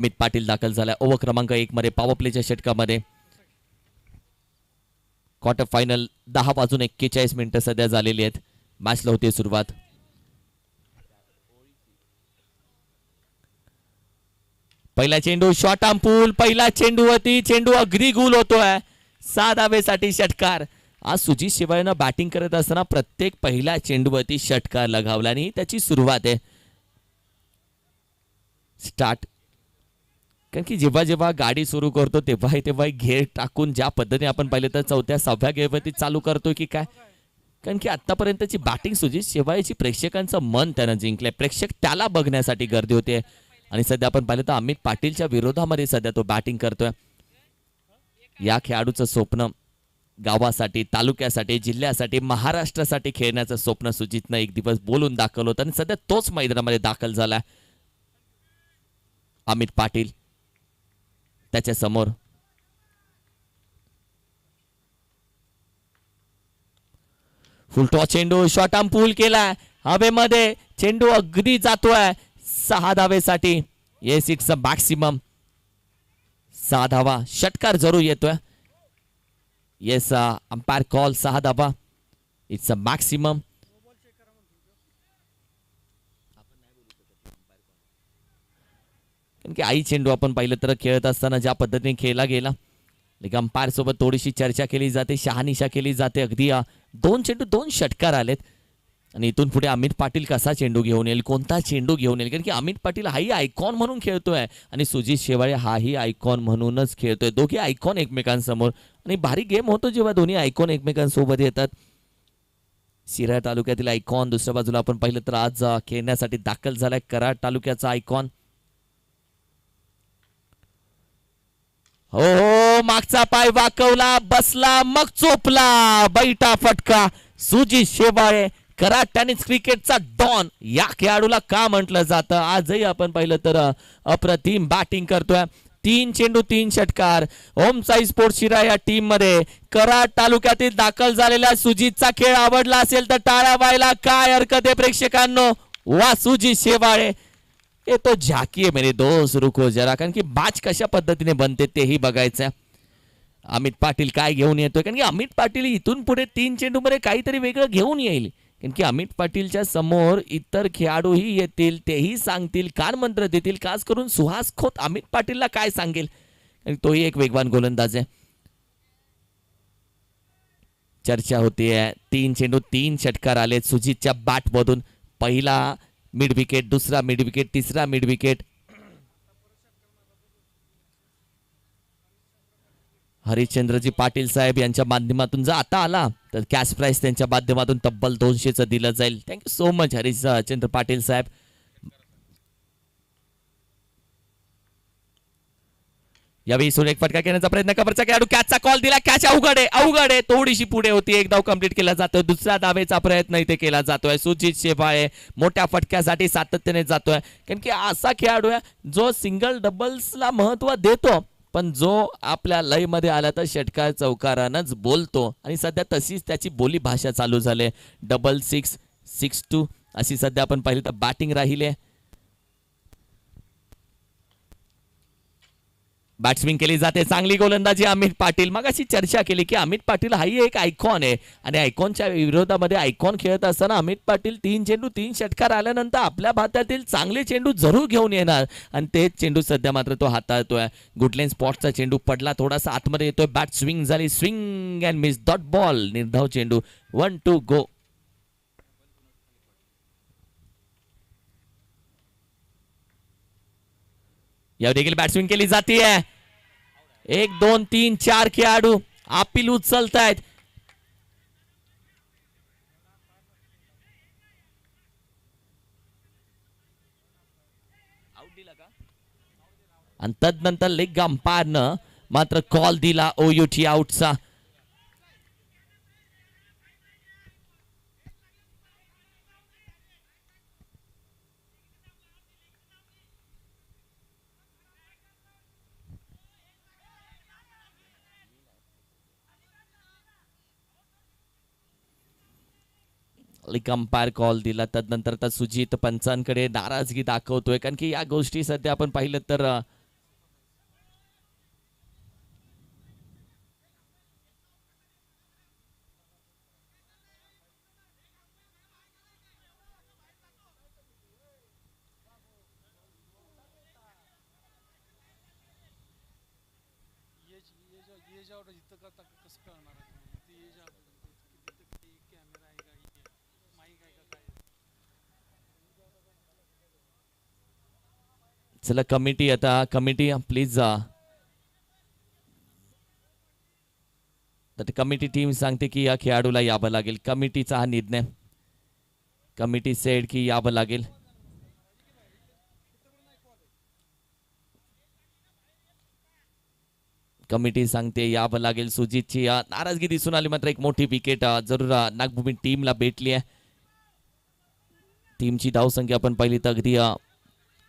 अमित पाटील दाखल झाला ओव्हर क्रमांक 1 मध्ये पॉवर प्लेच्या षटकामध्ये. क्वार्टर फायनल 10:41 सध्या झालेली आहेत. मॅचला होते सुरुवात. पहिला चेंडू शॉर्ट आर्म पूल, पहिला चेंडूवरती चेंडू अगदी गुल होतोय. 6 धावेसाठी षटकार. आज सुजित शिवाळेनं बॅटिंग करत असताना प्रत्येक पहिल्या चेंडूवरती षटकार लगावला आणि त्याची सुरुवात आहे. स्टार्ट. कारण की जेव्हा जेव्हा गाडी सुरू करतो तेव्हा घेर टाकून ज्या पद्धतीने आपण पाहिलं तर 4थ्या-6व्या घेरवरती चालू करतो की काय. कारण की आतापर्यंतची बॅटिंग सुजित शिवाळेची प्रेक्षकांचं मन त्यानं जिंकलंय. प्रेक्षक त्याला बघण्यासाठी गर्दी होते आणि सध्या आपण पाहिलं तर अमित पाटीलच्या विरोधामध्ये सध्या तो बॅटिंग करतोय. या खेळाडूचं स्वप्न गावासाठी, तालुक्यासाठी, जिल्ह्यासाठी, महाराष्ट्रासाठी खेळण्याचं स्वप्न सुजितनं एक दिवस बोलून दाखवलं होतं आणि सध्या तोच मैदानामध्ये दाखल झालाय. अमित पाटील त्याच्या समोर फुलटॉस चेंडू शॉर्ट आर्म पूल केलाय हवेमध्ये. चेंडू अगदी जातोय 6 धावेसाठी. Yes it's a maximum. 6 धावा. षटकार जरूर येतोय. येस अंपायर कॉल 6 धावा. It's a maximum. कारण की आई चेंडू आपण पाहिलं तर खेळत असताना ज्या पद्धतीने खेळला गेला अंपायर सोबत थोडीशी चर्चा केली जाते, शहानिशा केली जाते. अगदी 2 चेंडू 2 षटकार आलेत आणि इथून पुढे अमित पाटील कसा चेंडू घेऊन येईल, कोणता चेंडू घेऊन येईल. कारण की अमित पाटील हाही आयकॉन म्हणून खेळतोय आणि सुजित शेवाळे हाही आयकॉन म्हणूनच खेळतोय. दोघे आयकॉन एकमेकांसमोर आणि भारी गेम होतो जेव्हा दोन्ही आयकॉन एकमेकांसोबत येतात. शिराळा तालुक्यातील आयकॉन, दुसऱ्या बाजूला आपण पाहिलं तर आज खेळण्यासाठी दाखल झालाय कराड तालुक्याचा आयकॉन. हो हो, मागचा पाय वाकवला, बसला, मग चोपला. बैठा फटका. सुजित शेवाळे कराड टेनिस क्रिकेटचा डॉन या खेळाडूला का म्हटलं जातं. आजही आपण पाहिलं तर अप्रतिम बॅटिंग करतोय. 3 चेंडू 3 षटकार. ओम साई स्पोर्ट्स शिराळा या टीम मध्ये कराड तालुक्यातील दाखल झालेल्या सुजितचा खेळ आवडला असेल तर टाळ्या व्हायला काय हरकत आहे प्रेक्षकांनो. वा सुजित शेवाळे. ये तो झाकी है मेरे दोस्त, रुको जरा. कारण की बाच कशा पद्धतीने बनते तेही बघायचं. अमित पाटील काय घेऊन येतोय. कारण की अमित पाटील इथून पुढे 3 चेंडू मध्ये काहीतरी वेगळं घेऊन येईल. कारण की अमित पाटीलच्या समोर इतर खेळाडूही येतील, तेही सांगतील, कानमंत्र देतील. खास करून सुहास खोत अमित पाटीलला काय सांगेल. तोही एक वेगवान गोलंदाज आहे. चर्चा होतीये. 3 चेंडू 3 षटकार आले सुजितच्या बॅट मधून. पहिला मिड विकेट, दुसरा मिड विकेट, तिसरा मिड विकेट. हरिश्चंद्रजी पाटील साहेब यांच्या माध्यमातून जर आता आला तर कॅश प्राइस त्यांच्या माध्यमातून तब्बल 200चं दिलं जाईल. Thank you so much Harishchandra Patil साहेब. यावेळी सुरेख फटका घेण्याचा प्रयत्न कबरचा खेळाडू, कॅचचा कॉल दिला. कॅच अवघड आहे, थोडीशी पुढे होती. एक धाव कंप्लीट केला जातोय. दुसऱ्या धावेचा प्रयत्न इथे केला जातोय. सुजित शेवाळे मोठ्या फटक्यासाठी सातत्याने जातोय. कारण की असा खेळाडू आहे जो सिंगल डबल्सला महत्व देतो, पण जो आपल्या लय मध्ये आला तर षटकार चौकारानच बोलतो आणि सध्या तशीच त्याची बोली भाषा चालू झाली. 6-6, 6-2 अशी सध्या आपण पाहिली तर बॅटिंग राहिली. बॅट्समिंग केली जाते. चांगली गोलंदाजी अमित पाटील. मग अशी चर्चा केली की अमित पाटील हाही एक आयकॉन आहे आणि आयकॉनच्या विरोधामध्ये आयकॉन खेळत असताना अमित पाटील 3 चेंडू 3 षटकार आल्यानंतर आपल्या भातातील चांगले चेंडू जरूर घेऊन येणार आणि तेच चेंडू सध्या मात्र तो हाताळतोय. गुडलेन स्पॉटचा चेंडू पडला, थोडासा आतमध्ये येतोय. बॅट स्विंग झाली, swing and miss, dot ball. निर्धाव चेंडू. 1-2 गो. या देखील बॅट्समिंग केली जाते. 1 2 3 4 खेळाडू अपील उचलतायत. आणि तदनंतर लेग अंपायरनं मात्र कॉल दिला ओयूटी आउटचा. अंपायर कॉल दिला. तदनंतर आता सुजित पंचांकडे नाराजगी दाखवतोय. कारण की या गोष्टी सध्या आपण पाहिलं तर चला कमिटी, आता कमिटी प्लीज तर कमिटी टीम सांगते की या खेळाडूला यावं लागेल. कमिटीचा हा निर्णय, कमिटी सेड की यावं लागेल. कमिटी सांगते यावं लागेल. सुजितची नाराजगी दिसून आली, मात्र एक मोठी विकेट जरूर नागभूमी टीमला भेटली आहे. टीमची धावसंख्या आपण पाहिली तर अगदी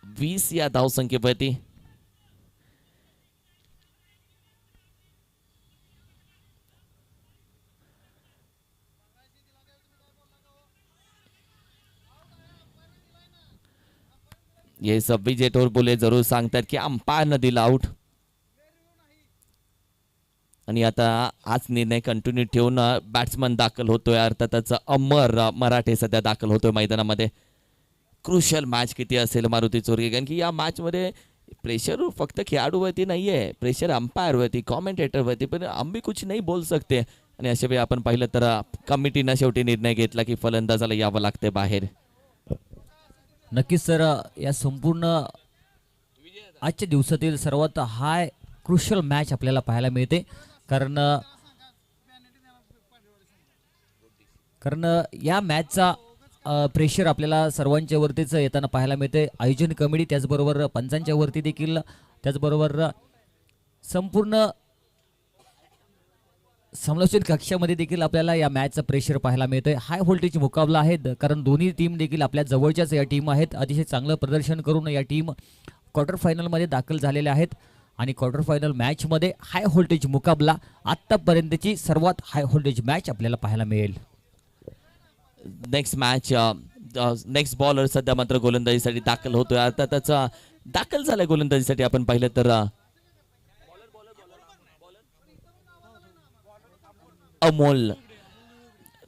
20 या धावसंख्येवरती. ये सब विजय टोर बोले जरूर सांगतात की अंपायरनं दिला आउट. आणि आता हाच निर्णय कंटिन्यू ठेवून बॅट्समन दाखल होतोय, अर्थातच अमर मराठे सध्या दाखल होतोय मैदानामध्ये. क्रुशियल मॅच किती असेल मारुती चोरगे, कारण की या मॅच मध्ये प्रेशर फक्त खेळाडूवरती नाहीये, प्रेशर अंपायरवरती, कॉमेंटेटरवरती, पण आम्ही कुछ नाही बोल सकते. आणि अशा वेळी आपण पाहिलं तर कमिटीनं शेवटी निर्णय घेतला की फलंदाजाला यावं लागते बाहेर. नक्कीच सर, या संपूर्ण आजच्या दिवसातील सर्वात हाय क्रुशियल मॅच आपल्याला पाहायला मिळते. कारण या मॅचचा प्रेशर आपल्याला सर्वांच्या वरतीच येताना पाहायला मिळते. आयोजन कमिटी, त्याचबरोबर पंचांच्या वरती देखील, त्याचबरोबर संपूर्ण समालोचन कक्षामध्ये देखील आपल्याला या मॅचचा प्रेशर पाहायला मिळतोय. हाय व्होल्टेज मुकाबला आहे, कारण दोन्ही टीम देखील आपल्या जवळच्याच या टीम आहेत. अतिशय चांगलं प्रदर्शन करून या टीम क्वार्टर फायनलमध्ये दाखल झालेल्या आहेत. आणि क्वार्टर फायनल मॅचमध्ये हाय व्होल्टेज मुकाबला, आत्तापर्यंतची सर्वात हाय व्होल्टेज मॅच आपल्याला पाहायला मिळेल. नेक्स्ट मॅच, नेक्स्ट बॉलर सध्या मात्र गोलंदाजीसाठी दाखल होतोय, अर्थातच दाखल झालाय गोलंदाजीसाठी. आपण पाहिलं तर अमोल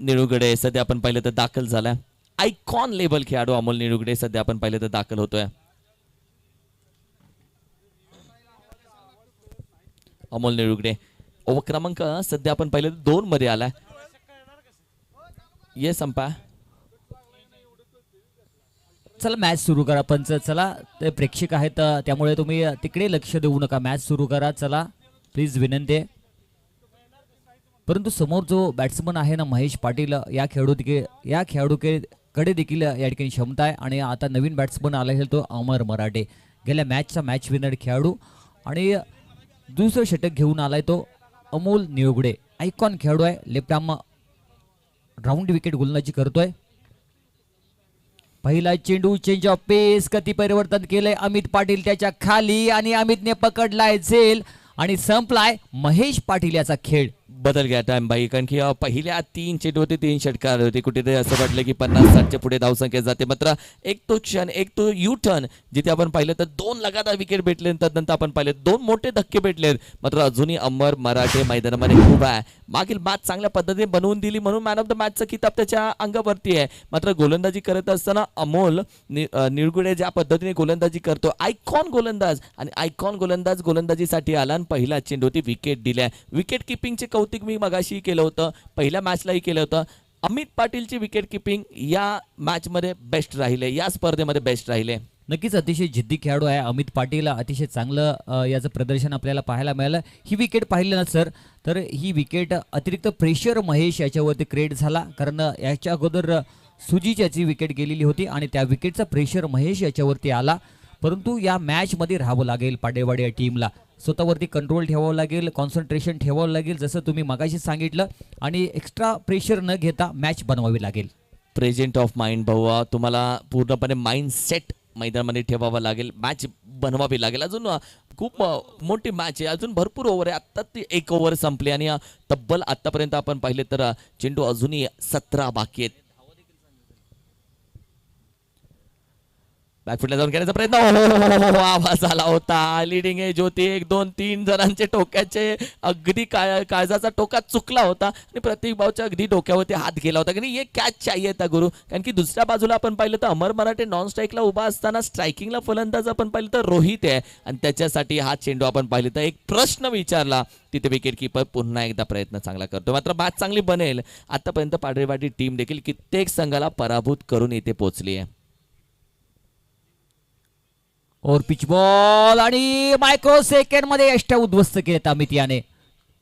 निळुगडे सध्या आपण पाहिलं तर दाखल झालाय. आयकॉन लेबल खेळाडू अमोल निळुगडे सध्या आपण पाहिलं तर दाखल होतोय. अमोल निळुगडे ओव्हर क्रमांक सध्या आपण पाहिलं तर 2 मध्ये आलाय. ये संपा, चला मॅच सुरू करा. पंच चला, ते प्रेक्षक आहेत त्यामुळे तुम्ही तिकडे लक्ष देऊ नका, मॅच सुरू करा. चला प्लीज, विनंती आहे. परंतु समोर जो बॅट्समन आहे ना महेश पाटील, या खेळाडूकडे देखील या ठिकाणी क्षमता आहे. आणि आता नवीन बॅट्समन आला आहे तो अमर मराठे, गेल्या मॅचचा मॅच विनर खेळाडू. आणि दुसरं षटक घेऊन आलाय तो अमोल निळुगडे, आयकॉन खेळाडू आहे. लेफ्ट आर्म राऊंड विकेट गोलंदाजी करतोय. पहिला चेंडू, चेंज ऑफ पेस, गती परिवर्तन केलंय अमित पाटील त्याच्या खाली, आणि अमितने पकडलाय झेल आणि संपलाय महेश पाटील याचा खेळ. बदल घ्या टाइम बाई, कारण की पहिल्या 3 चेंडू होते, 3 षटकार होते. कुठेतरी असं वाटलं की 50-60च्या पुढे धावसंख्या जाते, मात्र एक तो क्षण, एक तो यू टर्न जिथे आपण पाहिलं तर 2 लगातार विकेट भेटले. त्यानंतर आपण पाहिले 2 मोठे धक्के भेटले, मात्र अजूनही अमर मराठे मैदानामध्ये खूप आहे. मागील मॅच चांगल्या पद्धतीने बनवून दिली म्हणून मॅन ऑफ द मॅचचा किताब त्याच्या अंगावरती आहे. मात्र गोलंदाजी करत असताना अमोल निळुगडे ज्या पद्धतीने गोलंदाजी करतो, आयकॉन गोलंदाज, आणि आयकॉन गोलंदाज गोलंदाजीसाठी आला आणि पहिला चेंडू ती विकेट दिल्या. विकेट किपिंगचे कौतुक मी मगाशी केलं होतं, पहिल्या मॅचलाही केलं होतं. अमित पाटीलची विकेट किपिंग या मॅच मध्ये बेस्ट राहिले, या स्पर्धेमध्ये बेस्ट राहिले. नक्कीच अतिशय जिद्दी खेळाडू आहे अमित पाटील, अतिशय चांगलं याचं प्रदर्शन आपल्याला पाहायला मिळालं. ही विकेट पाहिली ना सर, तर ही विकेट अतिरिक्त प्रेशर महेश याच्यावरती क्रिएट झाला, कारण याच्या अगोदर सुजीत याची विकेट गेलेली होती आणि त्या विकेटचा प्रेशर महेश याच्यावरती आला. परंतु या मॅचमध्ये राहावं लागेल पाडेवाडी या टीमला, स्वतःवरती कंट्रोल ठेवावं लागेल, कॉन्सन्ट्रेशन ठेवावं लागेल, जसं तुम्ही मगाशी सांगितलं, आणि एक्स्ट्रा प्रेशर न घेता मॅच बनवावी लागेल. प्रेझेंट ऑफ माइंड भाऊ, तुम्हाला पूर्णपणे माइंड सेट मैदानामध्ये ठेवावं लागेल, मॅच बनवावी लागेल. अजून खूप मोठी मॅच आहे, अजून भरपूर ओव्हर आहे. आत्ता ती 1 ओव्हर संपली आणि तब्बल आतापर्यंत आपण पाहिले तर चेंडू अजूनही 17 बाकी आहेत. बॅकफुटला जाऊन घेण्याचा प्रयत्न हो, आवाज आला होता. लिडिंग एज होती 1 2 3 जणांचे टोक्याचे अगदी काळजाचा टोका चुकला होता आणि प्रत्येक भाऊच्या अगदी डोक्यावरती हात गेला होता की ये कॅच चाहिए था गुरु. कारण की दुसऱ्या बाजूला आपण पाहिलं तर अमर मराठे नॉन स्ट्राईकला उभा असताना स्ट्रायकिंगला फलंदाज आपण पाहिलं तर रोहित आहे आणि त्याच्यासाठी हा चेंडू आपण पाहिलं तर एक प्रश्न विचारला. तिथे विकेट किपर पुन्हा एकदा प्रयत्न चांगला करतो. मात्र मॅच चांगली बनेल. आतापर्यंत पाडरेवाडी टीम देखील कित्येक संघाला पराभूत करून इथे पोहोचली आहे. और पिच बॉल आणि मायक्रो सेकंड मध्ये यष्ट्या उद्ध्वस्त केलेत अमित याने.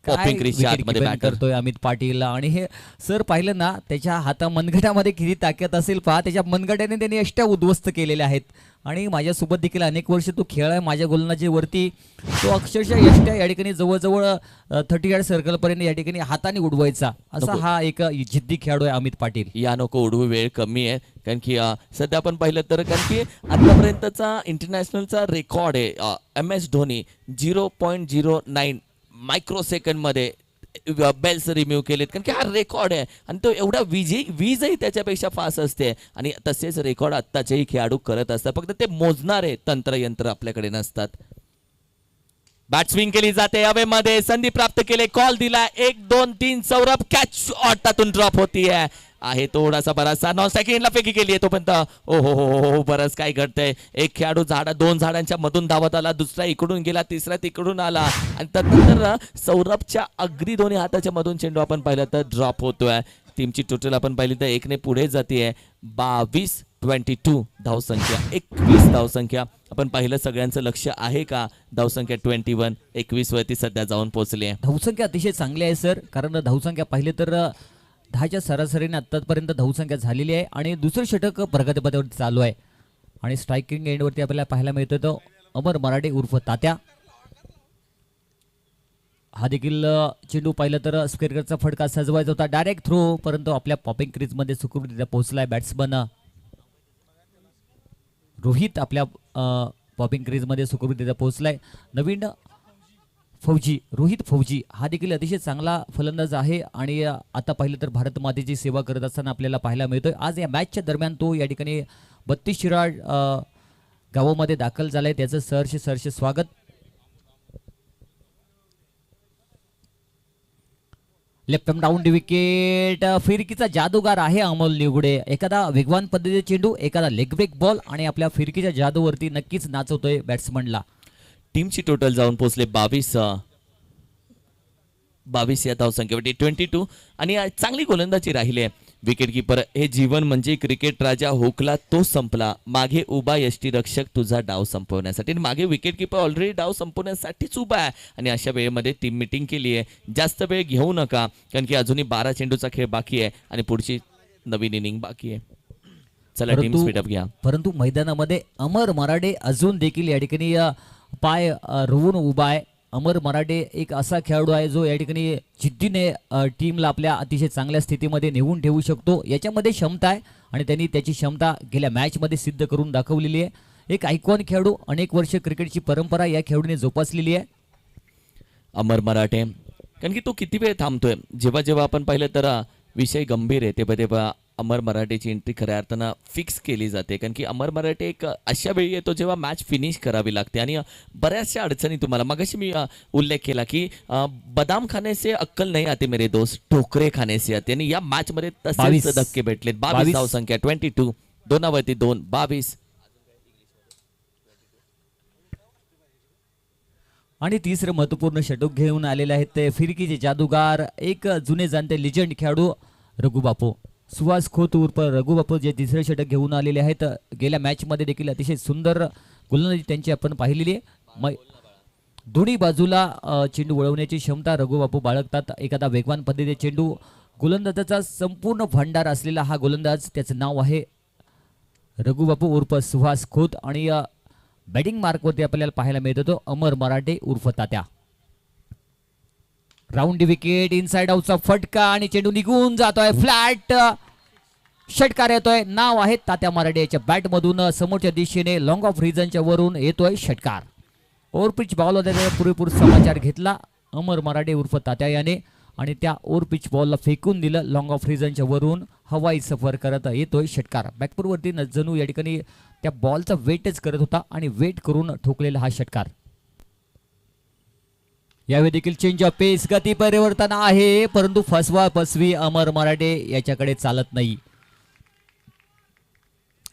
Popping crease आतमध्ये batter. करतोय अमित पाटील आणि हे सर पाहिलं ना त्याच्या हाता मनगटामध्ये किती ताकद असेल पहा. त्याच्या मनगटाने त्यांनी यष्ट्या उद्ध्वस्त केलेल्या आहेत आणि माझ्यासोबत देखील अनेक वर्ष तो खेळाय माझ्या गोलंदाजीवरती. तो अक्षरशः यष्ट्या या ठिकाणी जवळजवळ 30 यार्ड सर्कल पर्यंत या ठिकाणी हाताने उडवायचा असा हा एक जिद्दी खेळाडू आहे अमित पाटील. या नको उडवू, वेळ कमी आहे. कारण की सध्या आपण पाहिलं तर कारण की आतापर्यंतचा इंटरनॅशनलचा रेकॉर्ड आहे MS धोनी 0.09 मायक्रो सेकंड मध्ये बेल्स रिम्यूव्ह केलेत. कारण की हा रेकॉर्ड आहे आणि तो एवढा वीजही त्याच्यापेक्षा फास्ट असते आणि तसेच रेकॉर्ड आत्ताचेही खेळाडू करत असतात. फक्त ते मोजणारे तंत्रयंत्र आपल्याकडे नसतात. बॅट स्विंग केली जाते हवेमध्ये. संधी प्राप्त केले, कॉल दिला 1 2 3 सौरभ कॅच ऑटातून ड्रॉप होती आहे थोडासा बराचसा नॉन स्ट्रायकिंगला फेकी केली आहे तोपर्यंत हो बरंच काय घडतंय. एक खेळाडू 2 झाडांच्या मधून धावत आला, दुसरा इकडून गेला, तिसरा तिकडून आला आणि त्यानंतर सौरभच्या अगदी दोन्ही हाताच्या मधून चेंडू आपण पाहिलं तर ड्रॉप होतोय. टीमची टोटल आपण पाहिली तर 1 ने पुढे जाते 22 धावसंख्या 21 धावसंख्या. आपण पाहिलं सगळ्यांचं लक्ष आहे का धावसंख्या 21 21 वरती सध्या जाऊन पोहोचली आहे. धावसंख्या अतिशय चांगली आहे सर. कारण धावसंख्या पाहिले तर 10च्या सरासरीने आतापर्यंत धावसंख्या झालेली आहे आणि दुसरं षटक प्रगतीपथावरती चालू आहे. आणि स्ट्रायकिंग एंडवरती आपल्याला पाहायला मिळतो तो अमर मराठे उर्फ तात्या. हा देखील चेंडू पाहिलं तर स्क्वेअरचा फटका सजवायचा होता डायरेक्ट थ्रो, परंतु आपल्या पॉपिंग क्रीजमध्ये सुखरूपरित्या पोहोचलाय बॅट्समन रोहित. आपल्या पॉपिंग क्रीजमध्ये सुखरूपरित्या पोहोचलाय. नवीन फौजी रोहित फौजी हा देखील अतिशय चांगला फलंदाज आहे आणि आता पाहिलं तर भारत मातेची सेवा करत असताना आपल्याला पाहायला मिळतोय. आज या मॅचच्या दरम्यान तो या ठिकाणी 32 शिराळ गावामध्ये दाखल झालाय. त्याचं सहर्ष स्वागत. Left down wicket. फिरकीचा जादूगार आहे अमोल निवडे. एखादा वेगवान पद्धतीचा चेंडू, एखादा लेग ब्रेक बॉल आणि आपल्या फिरकीच्या जादूवरती नक्कीच नाचवतोय बॅट्समनला. टीमची टोटल जाऊन पोहोचले 22 या धावसंख्येवरती 22 आणि चांगली गोलंदाजी राहिली आहे. विकेट किपर हे जीवन म्हणजे क्रिकेट राजा हुकला तो संपला, मागे उभा यष्टीरक्षक तुझा डाव संपवण्यासाठी. मागे विकेट किपर ऑलरेडी डाव संपवण्यासाठीच उभा आहे आणि अशा वेळेमध्ये टीम मीटिंग केली आहे. जास्त वेळ घेऊ नका कारण की अजूनही 12 चेंडूचा खेळ बाकी आहे आणि पुढची नवीन इनिंग बाकी आहे. चला टीम स्पीडअप घ्या. परंतु मैदानामध्ये अमर मराठे अजून देखील या ठिकाणी पाय रोवून उभा आहे. अमर मराठे एक असा खेळाडू आहे जो या ठिकाणी जिद्दीने टीमला आपल्या अतिशय चांगल्या स्थितीमध्ये नेऊन ठेवू शकतो. याच्यामध्ये क्षमता आहे आणि त्यांनी त्याची क्षमता गेल्या मॅचमध्ये सिद्ध करून दाखवलेली आहे. एक आयकॉन खेळाडू, अनेक वर्ष क्रिकेटची परंपरा या खेळाडूने जोपासलेली आहे अमर मराठे. कारण की तो किती वेळ थांबतोय. जेव्हा आपण पाहिलं तर विषय गंभीर आहे तेव्हा अमर मराठेची एंट्री खऱ्या अर्थानं फिक्स केली जाते. कारण की अमर मराठे एक अशा वेळी येतो जेव्हा मॅच फिनिश करावी लागते आणि बऱ्याचशा अडचणी तुम्हाला मगाशी मी उल्लेख केला की बदाम खाने से अक्कल नाही आते मेरे दोस्त, ठोकरे खाने से आते. आणि या मॅच मध्ये तसेच धक्के भेटलेत. 22 धावसंख्या 22 दोनावरती 2 22. आणि तिसरं महत्वपूर्ण षटक घेऊन आलेले आहेत ते फिरकीचे जादूगार, एक जुने जाणते लिजंड खेळाडू रघुबापू सुहास खोत उर्फ रघुबापू, जे तिसरे षटक घेऊन आलेले आहेत. गेल्या मॅचमध्ये देखील अतिशय सुंदर गोलंदाजी त्यांची आपण पाहिलेली आहे. दोन्ही बाजूला चेंडू वळवण्याची क्षमता रघुबापू बाळगतात. एखादा वेगवान पद्धतीचे चेंडू, गोलंदाजाचा संपूर्ण भंडार असलेला हा गोलंदाज, त्याचं नाव आहे रघुबापू उर्फ सुहास खोत. आणि बॅटिंग मार्कवरती आपल्याला पाहायला मिळत होतो अमर मराठे उर्फ तात्या. राऊंड विकेट, इनसाइड आउटचा फटका आणि चेंडू निघून जातोय. फ्लॅट षटकार येतोय. नाव आहे तात्या मराठे. याच्या बॅट मधून समोरच्या दिशेने लॉंग ऑफ रिजनच्या वरून येतोय षटकार. ओव्हरपिच बॉल होता, पुरेपूर समाचार घेतला अमर मराठे उर्फ तात्या याने आणि त्या ओव्हर पिच बॉलला फेकून दिलं. लॉंग ऑफ रिझनच्या वरून हवाई सफर करत येतोय षटकार. बॅकपूरवरती जणू या ठिकाणी त्या बॉलचा वेटच करत होता आणि वेट करून ठोकलेला हा षटकार. यावेळी देखील चेंज ऑफ पेस, गती परिवर्तन आहे, परंतु फसवा फसवी अमर मराठे याच्याकडे चालत नाही.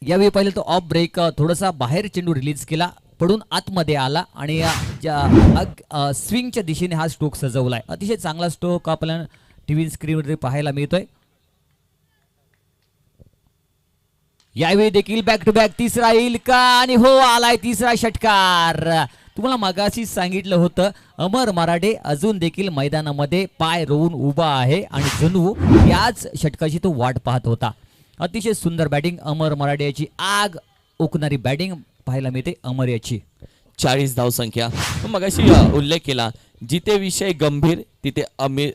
यावेळी पहिले तो ऑफ ब्रेक थोडासा बाहेर चेंडू रिलीज केला, पडून आतमध्ये आला आणि स्विंगच्या दिशेने हा स्ट्रोक सजवलाय. अतिशय चांगला स्ट्रोक आपल्याला टीव्ही स्क्रीनवर पाहायला मिळतोय. यावेळी देखील बॅक टू बॅक तिसरा येईल का, आणि हो आलाय तिसरा षटकार. तुम्हाला मगाशी सांगितलं होतं अमर मराठे अजून देखील मैदानामध्ये पाय रोवून उभा आहे आणि जणू याच षटकाची तो वाट पाहत होता. अतिशय सुंदर बॅटिंग अमर मराठे याची, आग ओकणारी बॅटिंग पाहायला मिळते अमर याची. 40 धावसंख्या. मगाशी उल्लेख केला, जिथे विषय गंभीर तिथे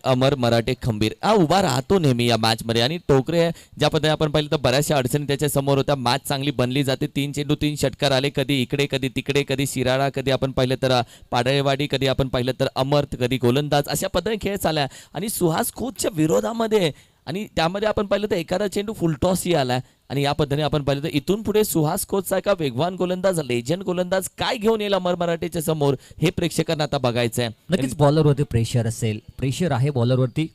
अमर मराठे खंबीर हा उभा राहतो नेहमी या मॅच मध्ये. आणि टोकरे ज्या पद्धतीने आपण पाहिलं तर बऱ्याचशा अडचणी त्याच्या समोर होत्या. मॅच चांगली बनली जाते. 3 चेंडू 3 षटकार आले, कधी इकडे कधी तिकडे, कधी शिराळा, कधी आपण पाहिलं तर पाडळेवाडी, कधी आपण पाहिलं तर अमर, कधी गोलंदाज, अशा पद्धतीने खेळ चालला. आणि सुहास खोतच्या विरोधामध्ये, आणि त्यामध्ये आपण पाहिलं तर एखादा चेंडू फुलटॉसही आलाय. आणि या पद्धतीने आपण पाहिलं तर इथून पुढे सुहास खोतचा एका वेगवान गोलंदाज, लेजंड गोलंदाज काय घेऊन येईल अमर मराठेच्या समोर हे प्रेक्षकांना आता बघायचं आहे. नक्कीच बॉलरवरती प्रेशर असेल, प्रेशर आहे बॉलरवरती.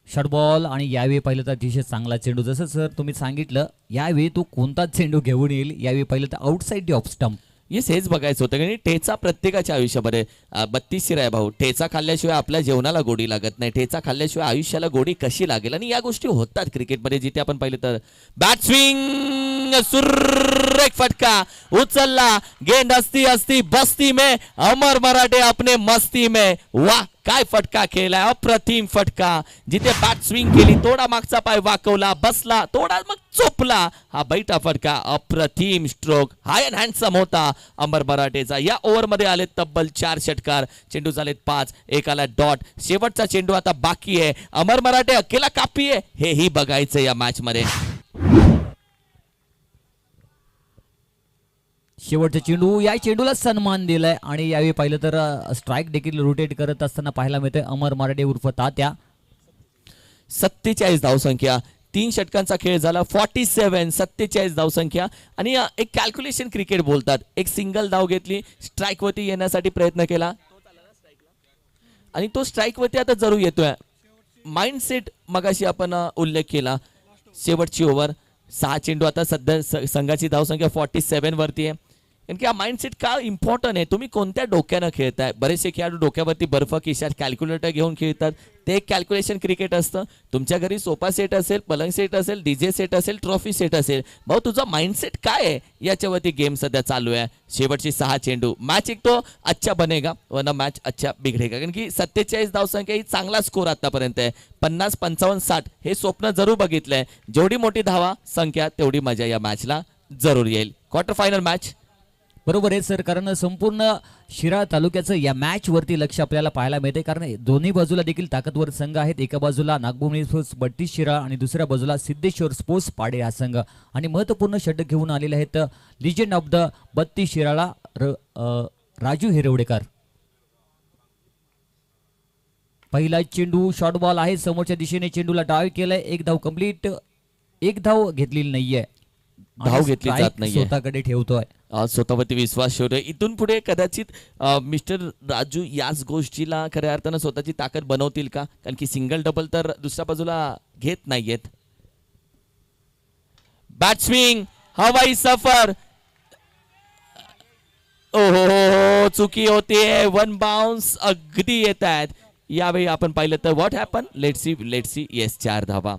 शॉर्ट बॉल, आणि यावेळी पाहिलं तर अतिशय चांगला चेंडू. जसं सर तुम्ही सांगितलं, यावेळी तो कोणताच चेंडू घेऊन येईल. यावेळी पाहिलं तर outside the off stump. Yes, हेच बघायचं होतं. कारण ठेचा प्रत्येकाच्या आयुष्यामध्ये 32 शिराय भाऊ. ठेचा खाल्ल्याशिवाय आपल्या जेवणाला गोडी लागत नाही. ठेचा खाल्ल्याशिवाय आयुष्याला गोडी कशी लागेल, आणि या गोष्टी होतात क्रिकेटमध्ये. जिथे आपण पाहिलं तर बॅट स्विंग, सुरेख फटका उचलला, गेंद असती असती बस्ती में, अमर मराठे अपने मस्ती में. वाह, काय फटका खेळलाय, अप्रतिम फटका. जिथे बॅट स्विंग केली, थोडा मागचा पाय वाकवला, बसला, थोडा मग चोपला. हा बैठा फटका, अप्रतिम स्ट्रोक, हाय अँड हँडसम होता अमर मराठेचा. या ओव्हर मध्ये आले तब्बल 4 षटकार, चेंडू झालेत 5, एक आला डॉट. शेवटचा चेंडू आता बाकी आहे. अमर मराठे अकेला कापी आहे, हेही बघायचं या मॅच मध्ये. शेवटचा चेंडू, या चेंडूला सन्मान दिलाय. आणि यावेळी पाहिलं तर स्ट्राईक देखील रोटेट करत असताना पाहायला मिळतंय अमर मराठे उर्फ तात्या. 47 धावसंख्या, 3 षटकांचा खेळ झाला. 47 धावसंख्या. आणि एक कॅल्क्युलेशन क्रिकेट बोलतात. एक सिंगल धाव घेतली, स्ट्राईक वरती येण्यासाठी प्रयत्न केला, आणि तो स्ट्राईक वरती आता जरूर येतोय. माइंडसेट मगाशी आपण उल्लेख केला. शेवटची ओव्हर, 6 चेंडू, आता सध्या संघाची धावसंख्या 47 वरती आहे. कारण की हा माइंडसेट का इम्पॉर्टंट आहे, तुम्ही कोणत्या डोक्यानं खेळताय. बरेचसे खेळाडू डोक्यावरती बर्फ खिशात कॅल्क्युलेटर घेऊन खेळतात. ते एक कॅल्क्युलेशन क्रिकेट असतं. तुमच्या घरी सोफा सेट असेल, पलंग सेट असेल, डीजे सेट असेल, ट्रॉफी सेट असेल, भाऊ तुझा माइंडसेट काय आहे याच्यावरती गेम सध्या चालू आहे. शेवटची 6 चेंडू, मॅच एक तो अच्छा बनेगा वरना मॅच अच्छा बिघडेगा. कारण की 47 धावसंख्या ही चांगला स्कोर आतापर्यंत आहे. 50, 55, 60 हे स्वप्न जरूर बघितलंय. जेवढी मोठी धावा संख्या तेवढी मजा या मॅचला जरूर येईल. Quarter final match. बरोबर आहे सर, कारण संपूर्ण शिराळा तालुक्याचं या मॅच वरती लक्ष आपल्याला पाहायला मिळते. कारण दोन्ही बाजूला देखील ताकदवर संघ आहेत. एका बाजूला नागभूमी स्पोर्ट्स 32 शिराळा आणि दुसऱ्या बाजूला सिद्धेश्वर स्पोर्ट्स पाडे हा संघ. आणि महत्त्वपूर्ण षटक घेऊन आलेले आहेत legend of the 32 Shirala Raju Hirwadekar. पहिला चेंडू शॉर्ट बॉल आहे, समोरच्या दिशेने चेंडूला डाव केलाय. एक धाव कंप्लीट, एक धाव घेतलेली नाहीये, धाव घेतली जात नाहीये. स्वतःकडे ठेवतोय, स्वतःवरती विश्वास ठेवतोय. इथून पुढे कदाचित मिस्टर राजू याच गोष्टीला खऱ्या अर्थानं स्वतःची ताकद बनवतील का, कारण की सिंगल डबल तर दुसऱ्या बाजूला घेत नाहीयेत. बॅट स्विंग, हवाई सफर, ओहो चुकी होतीये. 1 बाउन्स अगदी येत आहेत. यावेळी आपण पाहिलं तर what happen, let's see. Yes, 4 धावा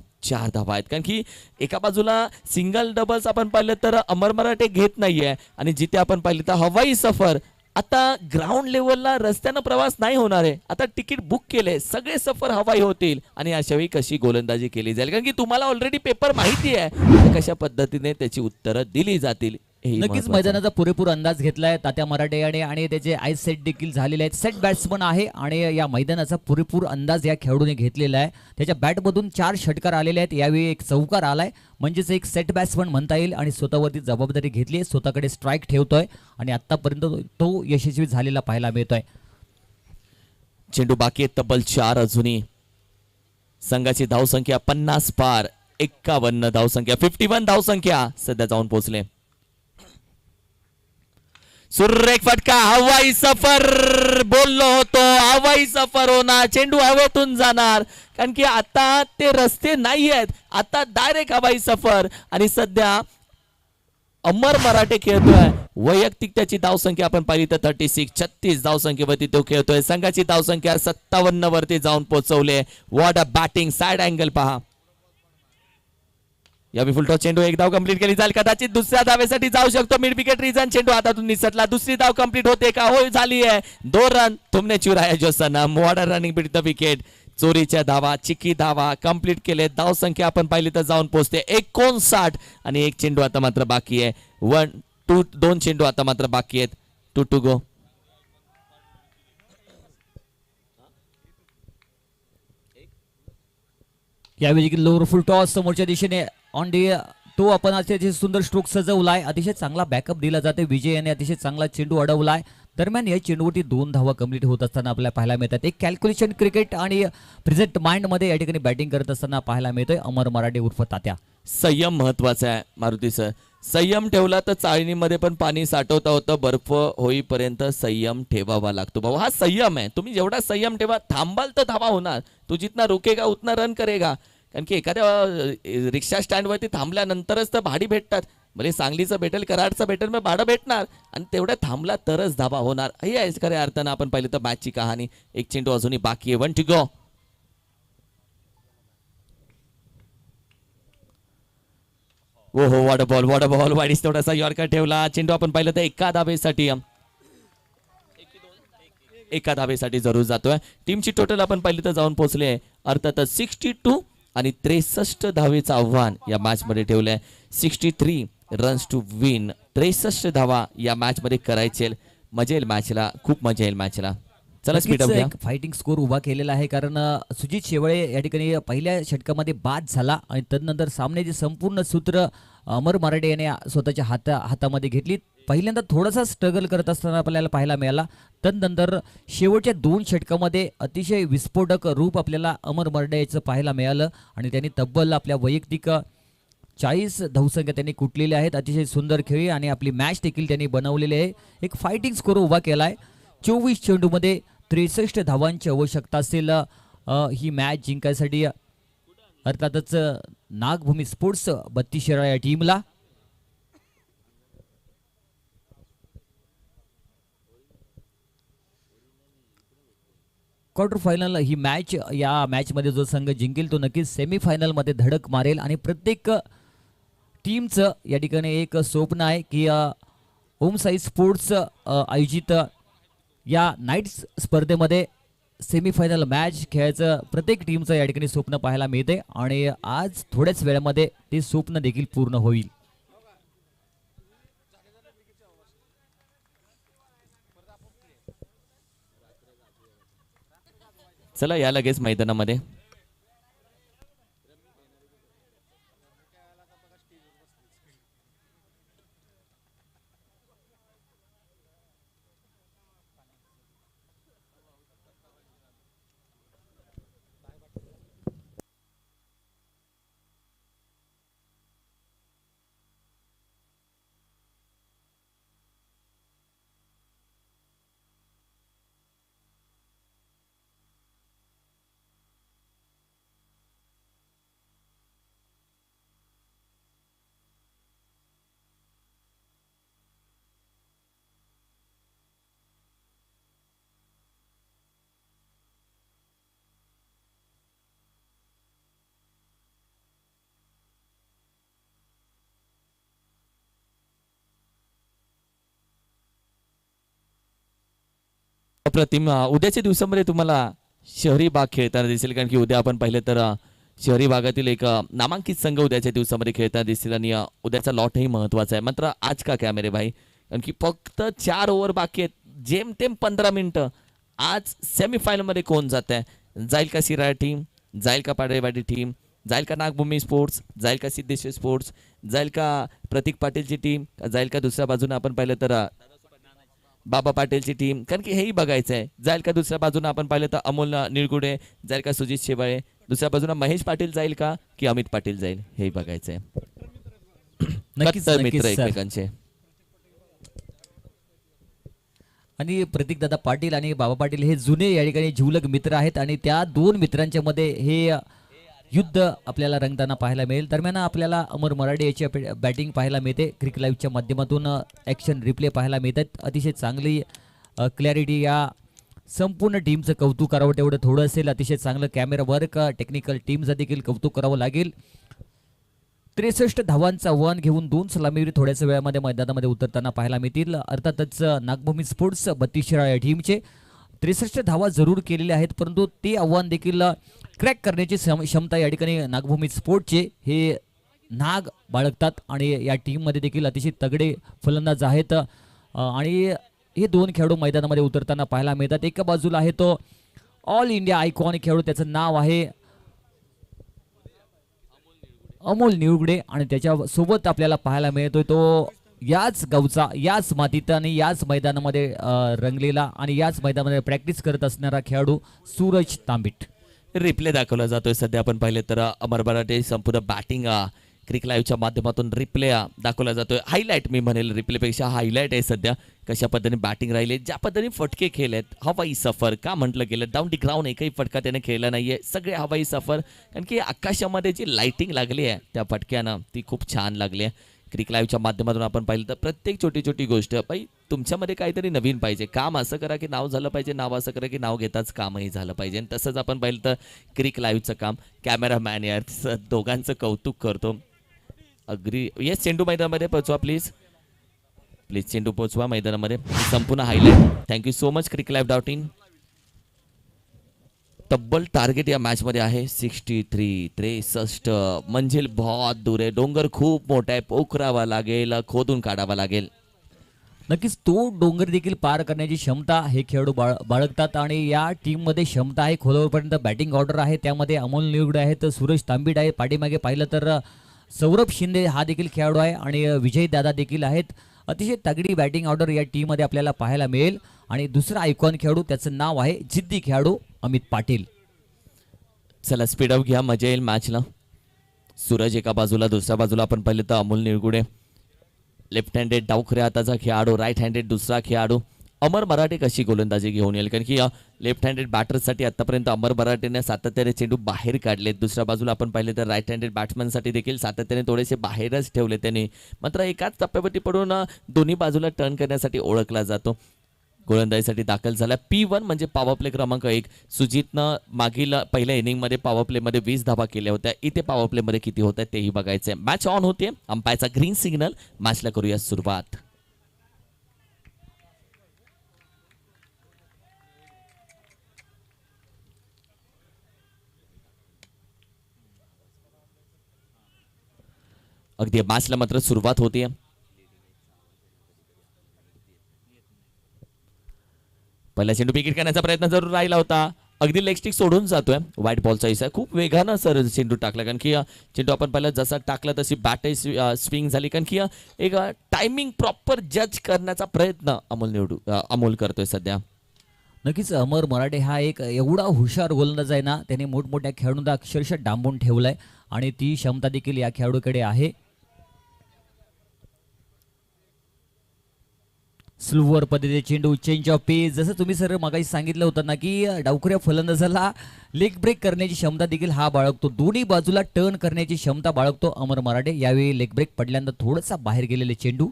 आहेत. कारण की एका बाजूला सिंगल डबल्स आपण पाहिलं तर अमर मराठे घेत नाहीये, आणि जिथे आपण पाहिलं तर हवाई सफर. आता ग्राउंड लेवलला रस्त्यानं प्रवास नाही होणार आहे. आता तिकीट बुक केले, सगळे सफर हवाई होतील. आणि अशा वेळी कशी गोलंदाजी केली जाईल, कारण की तुम्हाला ऑलरेडी पेपर माहिती आहे कशा पद्धतीने त्याची उत्तरं दिली जातील. नक्कीच मैदानाचा पुरेपूर अंदाज घेतलाय तात्या मराठे आणि त्याचे आय सेट देखील झालेले आहेत. सेट बॅट्समन आहे आणि या मैदानाचा पुरेपूर अंदाज या खेळाडूने घेतलेला आहे. त्याच्या बॅटमधून 4 षटकार आलेले आहेत. यावेळी एक चौकार आलाय, म्हणजेच एक सेट बॅट्समन म्हणता येईल. आणि स्वतःवरती जबाबदारी घेतली आहे, स्वतःकडे स्ट्राईक ठेवतोय आणि आतापर्यंत तो यशस्वी झालेला पाहायला मिळतोय. चेंडू बाकी आहेत तब्बल 4 अजूनही. संघाची धावसंख्या 50 पार, 51 धावसंख्या, 51 धावसंख्या सध्या जाऊन पोहोचले. सुरेख फटका, हवाई सफर. बोललो होतो हवाई सफर होणार, चेंडू हवेतून जाणार, कारण की आता ते रस्ते नाही आहेत, आता डायरेक्ट हवाई सफर. आणि सध्या अमर मराठे खेळतोय. वैयक्तिक त्याची धावसंख्या आपण पाहिली तर 36 धावसंख्येवरती तो खेळतोय. संघाची धावसंख्या 57 वरती जाऊन पोहोचवले. What a batting, side angle पहा. या फुलटॉस चेंडू एक धाव कंप्लीट केली जाईल, कदाचित दुसऱ्या धावेसाठी जाऊ शकतो. मिड विकेट रिजन, चेंडू हातातून निसटला. दुसरी धाव कंप्लीट होते का? होय, झाली आहे. 2 रन तुमने चुराया जो सनम. What a running beat the wicket. चोरीच्या धावा, चिकी धावा कंप्लीट केले. धाव संख्या आपण पाहिली तर जाऊन पोहोचते 59. आणि एक चेंडू आता मात्र बाकी आहे. 2 चेंडू आता मात्र बाकी आहेत. 2 टू गो. यावेळी लोअर फुल टॉस समोरच्या दिशेने ऑन डी तो आपण अतिशय सुंदर स्ट्रोक सजवलाय. अतिशय चांगला बॅकअप दिला जाते. विजय याने अतिशय चांगला चेंडू अडवलाय. दरम्यान या चेंडूवरती 2 धावा कंप्लीट होत असताना आपल्याला पाहायला मिळतात. एक कॅल्क्युलेशन क्रिकेट आणि प्रेझेंट माइंड मध्ये या ठिकाणी बॅटिंग करत असताना पाहायला मिळतोय अमर मराठे उर्फ तात्या. संयम महत्वाचा आहे मारुती सर. संयम ठेवला तर चाळणीमध्ये पण पाणी साठवता होतं. बर्फ होईपर्यंत संयम ठेवावा लागतो भाऊ. हा संयम आहे. तुम्ही जेवढा संयम ठेवा, थांबाल तर धावा होणार. तू जितना रुकेगा उतना रन करेगा. कारण की एखाद्या रिक्षा स्टँडवरती थांबल्यानंतरच तर भाडी भेटतात. म्हणजे सांगलीचं भेटेल, कराडचं भेटेल, मग भाडं भेटणार. आणि तेवढ्या थांबला तरच धावा होणार. हे आहे खऱ्या अर्थानं आपण पाहिलं तर मॅचची कहाणी. एक चेंडू अजूनही बाकी आहे. 1 टू गो. ओ हो, वॉट बॉल वाईडीस थोडासा यॉर्कर ठेवला. चेंडू आपण पाहिलं तर एका धावेसाठी जरूर जातोय. टीमची टोटल आपण पाहिली तर जाऊन पोहोचले अर्थातच 62 आणि 63 धावेचं आव्हान या मॅच मध्ये ठेवलंय. 63 रन्स टू विन. 63 धावा या मॅच मध्ये करायचे. मजा येईल मॅचला, खूप मजा येईल मॅचला. चला स्पीडअप घ्या. एक फायटिंग स्कोर उभा केलेला आहे, कारण सुजित शेवळे या ठिकाणी पहिल्या षटकामध्ये बाद झाला आणि तदनंतर सामन्याचे संपूर्ण सूत्र अमर मराठे याने स्वतःच्या हातामध्ये घेतली. पहिल्यांदा थोडासा स्ट्रगल करत असताना आपल्याला पाहायला मिळाला. तदनंतर शेवटच्या 2 षटकामध्ये अतिशय विस्फोटक रूप आपल्याला अमर मराठे याचं पाहायला मिळालं आणि त्यांनी तब्बल आपल्या वैयक्तिक 40 धावसंख्या त्यांनी कुटलेल्या आहेत. अतिशय सुंदर खेळी आणि आपली मॅच देखील त्यांनी बनवलेली आहे. एक फायटिंग स्कोर उभा केला आहे. 24 चेंडूमध्ये 63 धावांची आवश्यकता असेल ही मॅच जिंकायसाठी. अर्थातच नागभूमी स्पोर्ट्स 32 या टीमला. क्वार्टर फायनल ही मॅच, या मॅचमध्ये जो संघ जिंकेल तो नक्कीच सेमीफायनलमध्ये धडक मारेल. आणि प्रत्येक टीमचं या ठिकाणी एक स्वप्न आहे की ओम साई स्पोर्ट्स आयोजित या नाईट स्पर्धेमध्ये सेमीफायनल मॅच खेळायचं प्रत्येक टीमचं या ठिकाणी स्वप्न पाहायला मिळते. आणि आज थोड्याच वेळामध्ये ते स्वप्न देखील पूर्ण होईल. चला या लगेच मैदानामध्ये. अप्रतिम. उद्याच्या दिवसामध्ये तुम्हाला शहरी भाग खेळताना दिसेल, कारण की उद्या आपण पाहिलं तर शहरी भागातील एक नामांकित संघ उद्याच्या दिवसामध्ये खेळताना दिसेल. आणि उद्याचा लॉटही महत्वाचा आहे. मात्र आज का काय मेरे भाई, कारण की फक्त 4 ओव्हर बाकी आहेत, जेमतेम 15 मिनिटं. आज सेमीफायनलमध्ये कोण जात आहे? जाईल का सिराळा टीम, जाईल का पाडळेवाडी टीम, जाईल का नागभूमी स्पोर्ट्स, जाईल का सिद्धेश्वर स्पोर्ट्स, जाईल का प्रतीक पाटीलची टीम, जाईल का दुसऱ्या बाजूने आपण पाहिलं तर बाबा पाटीलची टीम, कारण की हेही बघायचं आहे. जाईल का दुसऱ्या बाजूने आपण पाहिलं तर अमोल निळगुडे, जाईल का सुजित शेवाळे, दुसऱ्या बाजूला महेश पाटील जाईल का की अमित पाटील जाईल, हेही बघायचं आहे. नक्कीच कट्टर मित्र नक्कीच सर. एकमेकांचे. आणि प्रतीक दादा पाटील आणि बाबा पाटील हे जुने या ठिकाणी जिवलग मित्र आहेत आणि त्या दोन मित्रांच्या मध्ये हे युद्ध आपल्याला रंगताना पाहायला मिळेल. दरम्यान आपल्याला अमर मराठे याची बॅटिंग पाहायला मिळते. क्रिक लाईव्हच्या माध्यमातून ॲक्शन रिप्ले पाहायला मिळतात. अतिशय चांगली क्लॅरिटी, या संपूर्ण टीमचं कौतुक करावं तेवढं थोडं असेल. अतिशय चांगलं कॅमेरा वर्क, टेक्निकल टीमचं देखील कौतुक करावं लागेल. 63 धावांचं आव्हान घेऊन 2 सलामीवीर थोड्याच वेळामध्ये मैदानामध्ये उतरताना पाहायला मिळतील. अर्थातच नागभूमी स्पोर्ट्स 32 या टीमचे 63 धावा जरूर केलेल्या आहेत, परंतु ते आव्हान देखील क्रॅक करण्याची क्षमता या ठिकाणी नागभूमी स्पोर्ट्सचे हे नाग बाळगतात आणि या टीममध्ये देखील अतिशय तगडे फलंदाज आहेत. आणि हे दोन खेळाडू मैदानामध्ये उतरताना पाहायला मिळतात. एका बाजूला आहे तो ऑल इंडिया आयकॉन खेळाडू, त्याचं नाव आहे अमोल निळगुडे आणि त्याच्या सोबत आपल्याला पाहायला मिळतोय तो याच गावचा, याच मातीत आणि याच मैदानामध्ये रंगलेला आणि याच मैदानामध्ये प्रॅक्टिस करत असणारा खेळाडू सूरज तांबिट. रिप्ले दाखवला जातोय सध्या आपण पाहिले तर अमर मराठे संपूर्ण बॅटिंग क्रिक लाईव्हच्या माध्यमातून रिप्ले दाखवला जातोय. हायलाईट मी म्हणेल, रिप्लेपेक्षा हायलाईट आहे सध्या. कशा पद्धतीने बॅटिंग राहिले, ज्या पद्धतीने फटके खेळलेत, हवाई सफर का म्हटलं गेलं, डाऊन दी ग्राउंड एकही फटका त्याने खेळला नाहीये, सगळे हवाई सफर. कारण की आकाशामध्ये जी लाइटिंग लागली आहे त्या फटक्यानं ती खूप छान लागली आहे. क्रिक लाईव्हच्या माध्यमातून आपण पाहिलं तर प्रत्येक छोटी छोटी गोष्ट, बाई तुमच्यामध्ये काहीतरी नवीन पाहिजे. काम असं करा की नाव झालं पाहिजे, नाव असं करा की नाव घेताच कामही झालं पाहिजे. आणि तसंच आपण पाहिलं तर क्रिक लाईव्हचं काम, कॅमेरामॅन यार दोघांचं कौतुक करतो. अग्री. येस, चेंडू मैदानामध्ये पोहोचवा प्लीज, प्लीज चेंडू पोहोचवा मैदानामध्ये. संपूर्ण highlight. Thank you so much cric live .in. तब्बल टार्गेट या मॅच मध्ये आहे 63. 63 मंजिल बहुत दूर आहे, डोंगर खूप मोठा आहे, पोखरावा लागेल, खोदून काढावा लागेल. नक्कीच तो डोंगर देखील पार करण्याची क्षमता हे खेळाडू बाळगतात आणि या टीममध्ये क्षमता आहे. खोलावरपर्यंत बॅटिंग ऑर्डर आहे, त्यामध्ये अमोल निळगुडे आहेत, सूरज तांबिड आहे, पाठीमागे पाहिलं तर सौरभ शिंदे हा देखील खेळाडू आहे आणि विजय दादा देखील आहेत. अतिशय तगडी बॅटिंग ऑर्डर या टीममध्ये आपल्याला पाहायला मिळेल. आणि दुसरा आयकॉन खेळाडू, त्याचं नाव आहे जिद्दी खेळाडू अमित पाटील. चला स्पीडअप घ्या, मजा येईल मॅचला. सूरज एका बाजूला, दुसऱ्या बाजूला आपण पाहिलं तर अमोल निळगुडे. लेफ्ट हँडेड डावखऱ्या हाताचा खेळाडू, राईट हँडेड दुसरा खेळाडू. अमर मराठे कशी गोलंदाजी घेऊन येईल, कारण की लेफ्ट हँडेड बॅटर्ससाठी आतापर्यंत अमर मराठेने सातत्याने चेंडू बाहेर काढलेत. दुसऱ्या बाजूला आपण पाहिले तर राईट हँडेड बॅट्समॅनसाठी देखील सातत्याने थोडेसे बाहेरच ठेवले त्यांनी. मात्र एकाच टप्प्यावरती पडून दोन्ही बाजूला टर्न करण्यासाठी ओळखला जातो. गोलंदाजीसाठी दाखल झाला P1 म्हणजे पॉवर प्ले क्रमांक 1. सुजितनं मागील पहिल्या इनिंगमध्ये पॉवर प्लेमध्ये 20 धावा केल्या होत्या. इथे पॉवर प्लेमध्ये किती होत आहेत तेही बघायचंय. मॅच ऑन होते, अंपायरचा ग्रीन सिग्नल. मॅचला करूया सुरुवात. अगदी मॅचला मात्र सुरुवात होते. पहिला चेंडू विकेट करण्याचा प्रयत्न जरूर राहिला होता, अगदी लेग स्टिक सोडून जातोय. व्हाईट बॉलचा इसा खूप वेगानं सर चेंडू टाकला, कारण की चेंडू आपण पाहिलं जसा टाकला तशी बॅट स्विंग झाली. कारण की एक टायमिंग प्रॉपर जज करण्याचा प्रयत्न अमोल करतोय सध्या. नक्कीच अमर मराठे हा एक एवढा हुशार गोलंदाज आहे ना, त्याने मोठमोठ्या खेळाडूंना अक्षरशः डांबून ठेवलाय आणि ती क्षमता देखील या खेळाडूकडे आहे. स्लोवर पद्धतीने चेंडू, चेंज ऑफ पेस. जसं तुम्ही सर मगाशी सांगितलं होतं ना की डावखऱ्या फलंदाजाला लेग ब्रेक करण्याची क्षमता देखील हा बाळगतो, दोन्ही बाजूला टर्न करण्याची क्षमता बाळगतो अमर मराठे. यावेळी लेग ब्रेक पडल्यानंतर थोडासा बाहेर गेलेले चेंडू.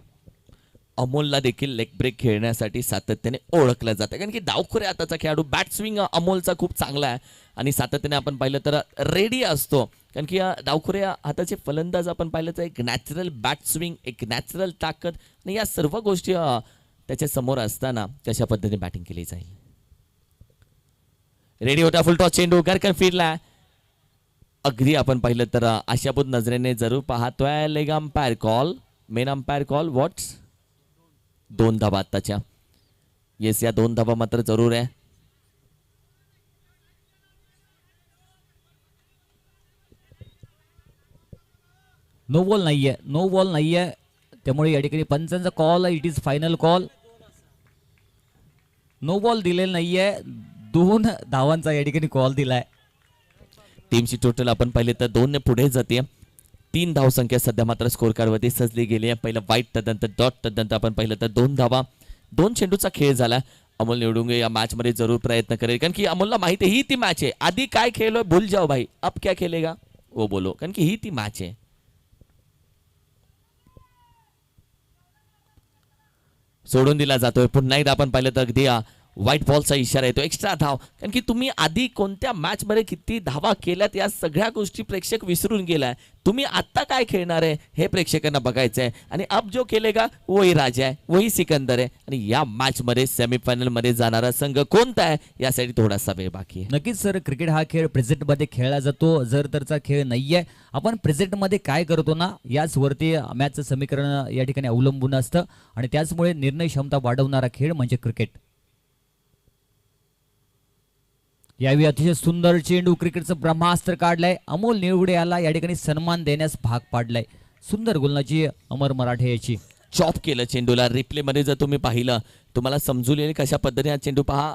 अमोलला देखील लेग ब्रेक खेळण्यासाठी सातत्याने ओळखलं जातं, कारण की डावखऱ्या हाताचा खेळाडू, बॅट स्विंग अमोलचा खूप चांगला आहे आणि सातत्याने आपण पाहिलं तर रेडी असतो. कारण की डावखऱ्या हाताचे फलंदाज आपण पाहिलं तर एक नॅचरल बॅट स्विंग, एक नॅचरल ताकद आणि या सर्व गोष्टी त्याच्या समोर असताना कशा पद्धतीने बॅटिंग केली जाईल. रेडी होता फुल टॉस चेंडू, गरकन फिरला. अगदी आपण पाहिलं तर आशापूत नजरेने जरूर पाहतोय. Leg umpire call, main umpire call. What's 2 धावा आत्ताच्या. येस, या 2 धावा मात्र जरूर आहे. नो बॉल नाहीये, त्यामुळे या ठिकाणी पंचांचा call, it is final call. No ball दिलेला नाहीये, 2 धावांचा या ठिकाणी कॉल दिलाय. टीमची टोटल आपण पाहिले तर 2 ने पुढे जाते. 3 धावसंख्या सध्या मात्र स्कोर कार्डवरती सजली गेली आहे. पहिलं वाईट तदनंतर डॉट तदनंतर आपण पाहिलं तर 2 धावा. 2 चेंडूचा खेळ झाला. अमोल निवडुंगे या मॅच मध्ये जरूर प्रयत्न करेल, कारण की अमोलला माहिती आहे ही ती मॅच आहे. आधी काय खेळलोय भूल जाओ भाई, अब क्या खेलेगा वो बोलो, कारण की ही ती मॅच आहे. सोडून दिला जातोय. पुन्हा एकदा आपण पाहिलं तर अगदी व्हाईट बॉलचा इशारा येतो, एक्स्ट्रा धाव. कारण की तुम्ही आधी कोणत्या मॅच मध्ये किती धावा केल्यात या सगळ्या गोष्टी प्रेक्षक विसरून गेलाय. तुम्ही आता काय खेळणार आहे हे प्रेक्षकांना बघायचं आहे. आणि अब जो खेळेगा वही राजा आहे, वही सिकंदर आहे. आणि या मॅच मध्ये सेमीफायनल मध्ये जाणारा संघ कोणता आहे यासाठी थोडासा वेळ बाकी आहे. नक्कीच सर, क्रिकेट हा खेळ प्रेझेंट मध्ये खेळला जातो, जर तरचा खेळ नाहीये. आपण प्रेझेंट मध्ये काय करतो ना याच वरती मॅचचं समीकरण या ठिकाणी अवलंबून असतं. आणि त्याचमुळे निर्णय क्षमता वाढवणारा खेळ म्हणजे क्रिकेट. यावेळी अतिशय सुंदर चेंडू, क्रिकेटचं ब्रह्मास्त्र काढलंय. अमोल निवडे याला या ठिकाणी सन्मान देण्यास भाग पाडलाय. सुंदर गोलंदाजी अमर मराठे याची. चॉप केलं चेंडूला. रिप्ले मध्ये जर तुम्ही पाहिलं तुम्हाला समजून येईल कशा पद्धतीने हा चेंडू पहा.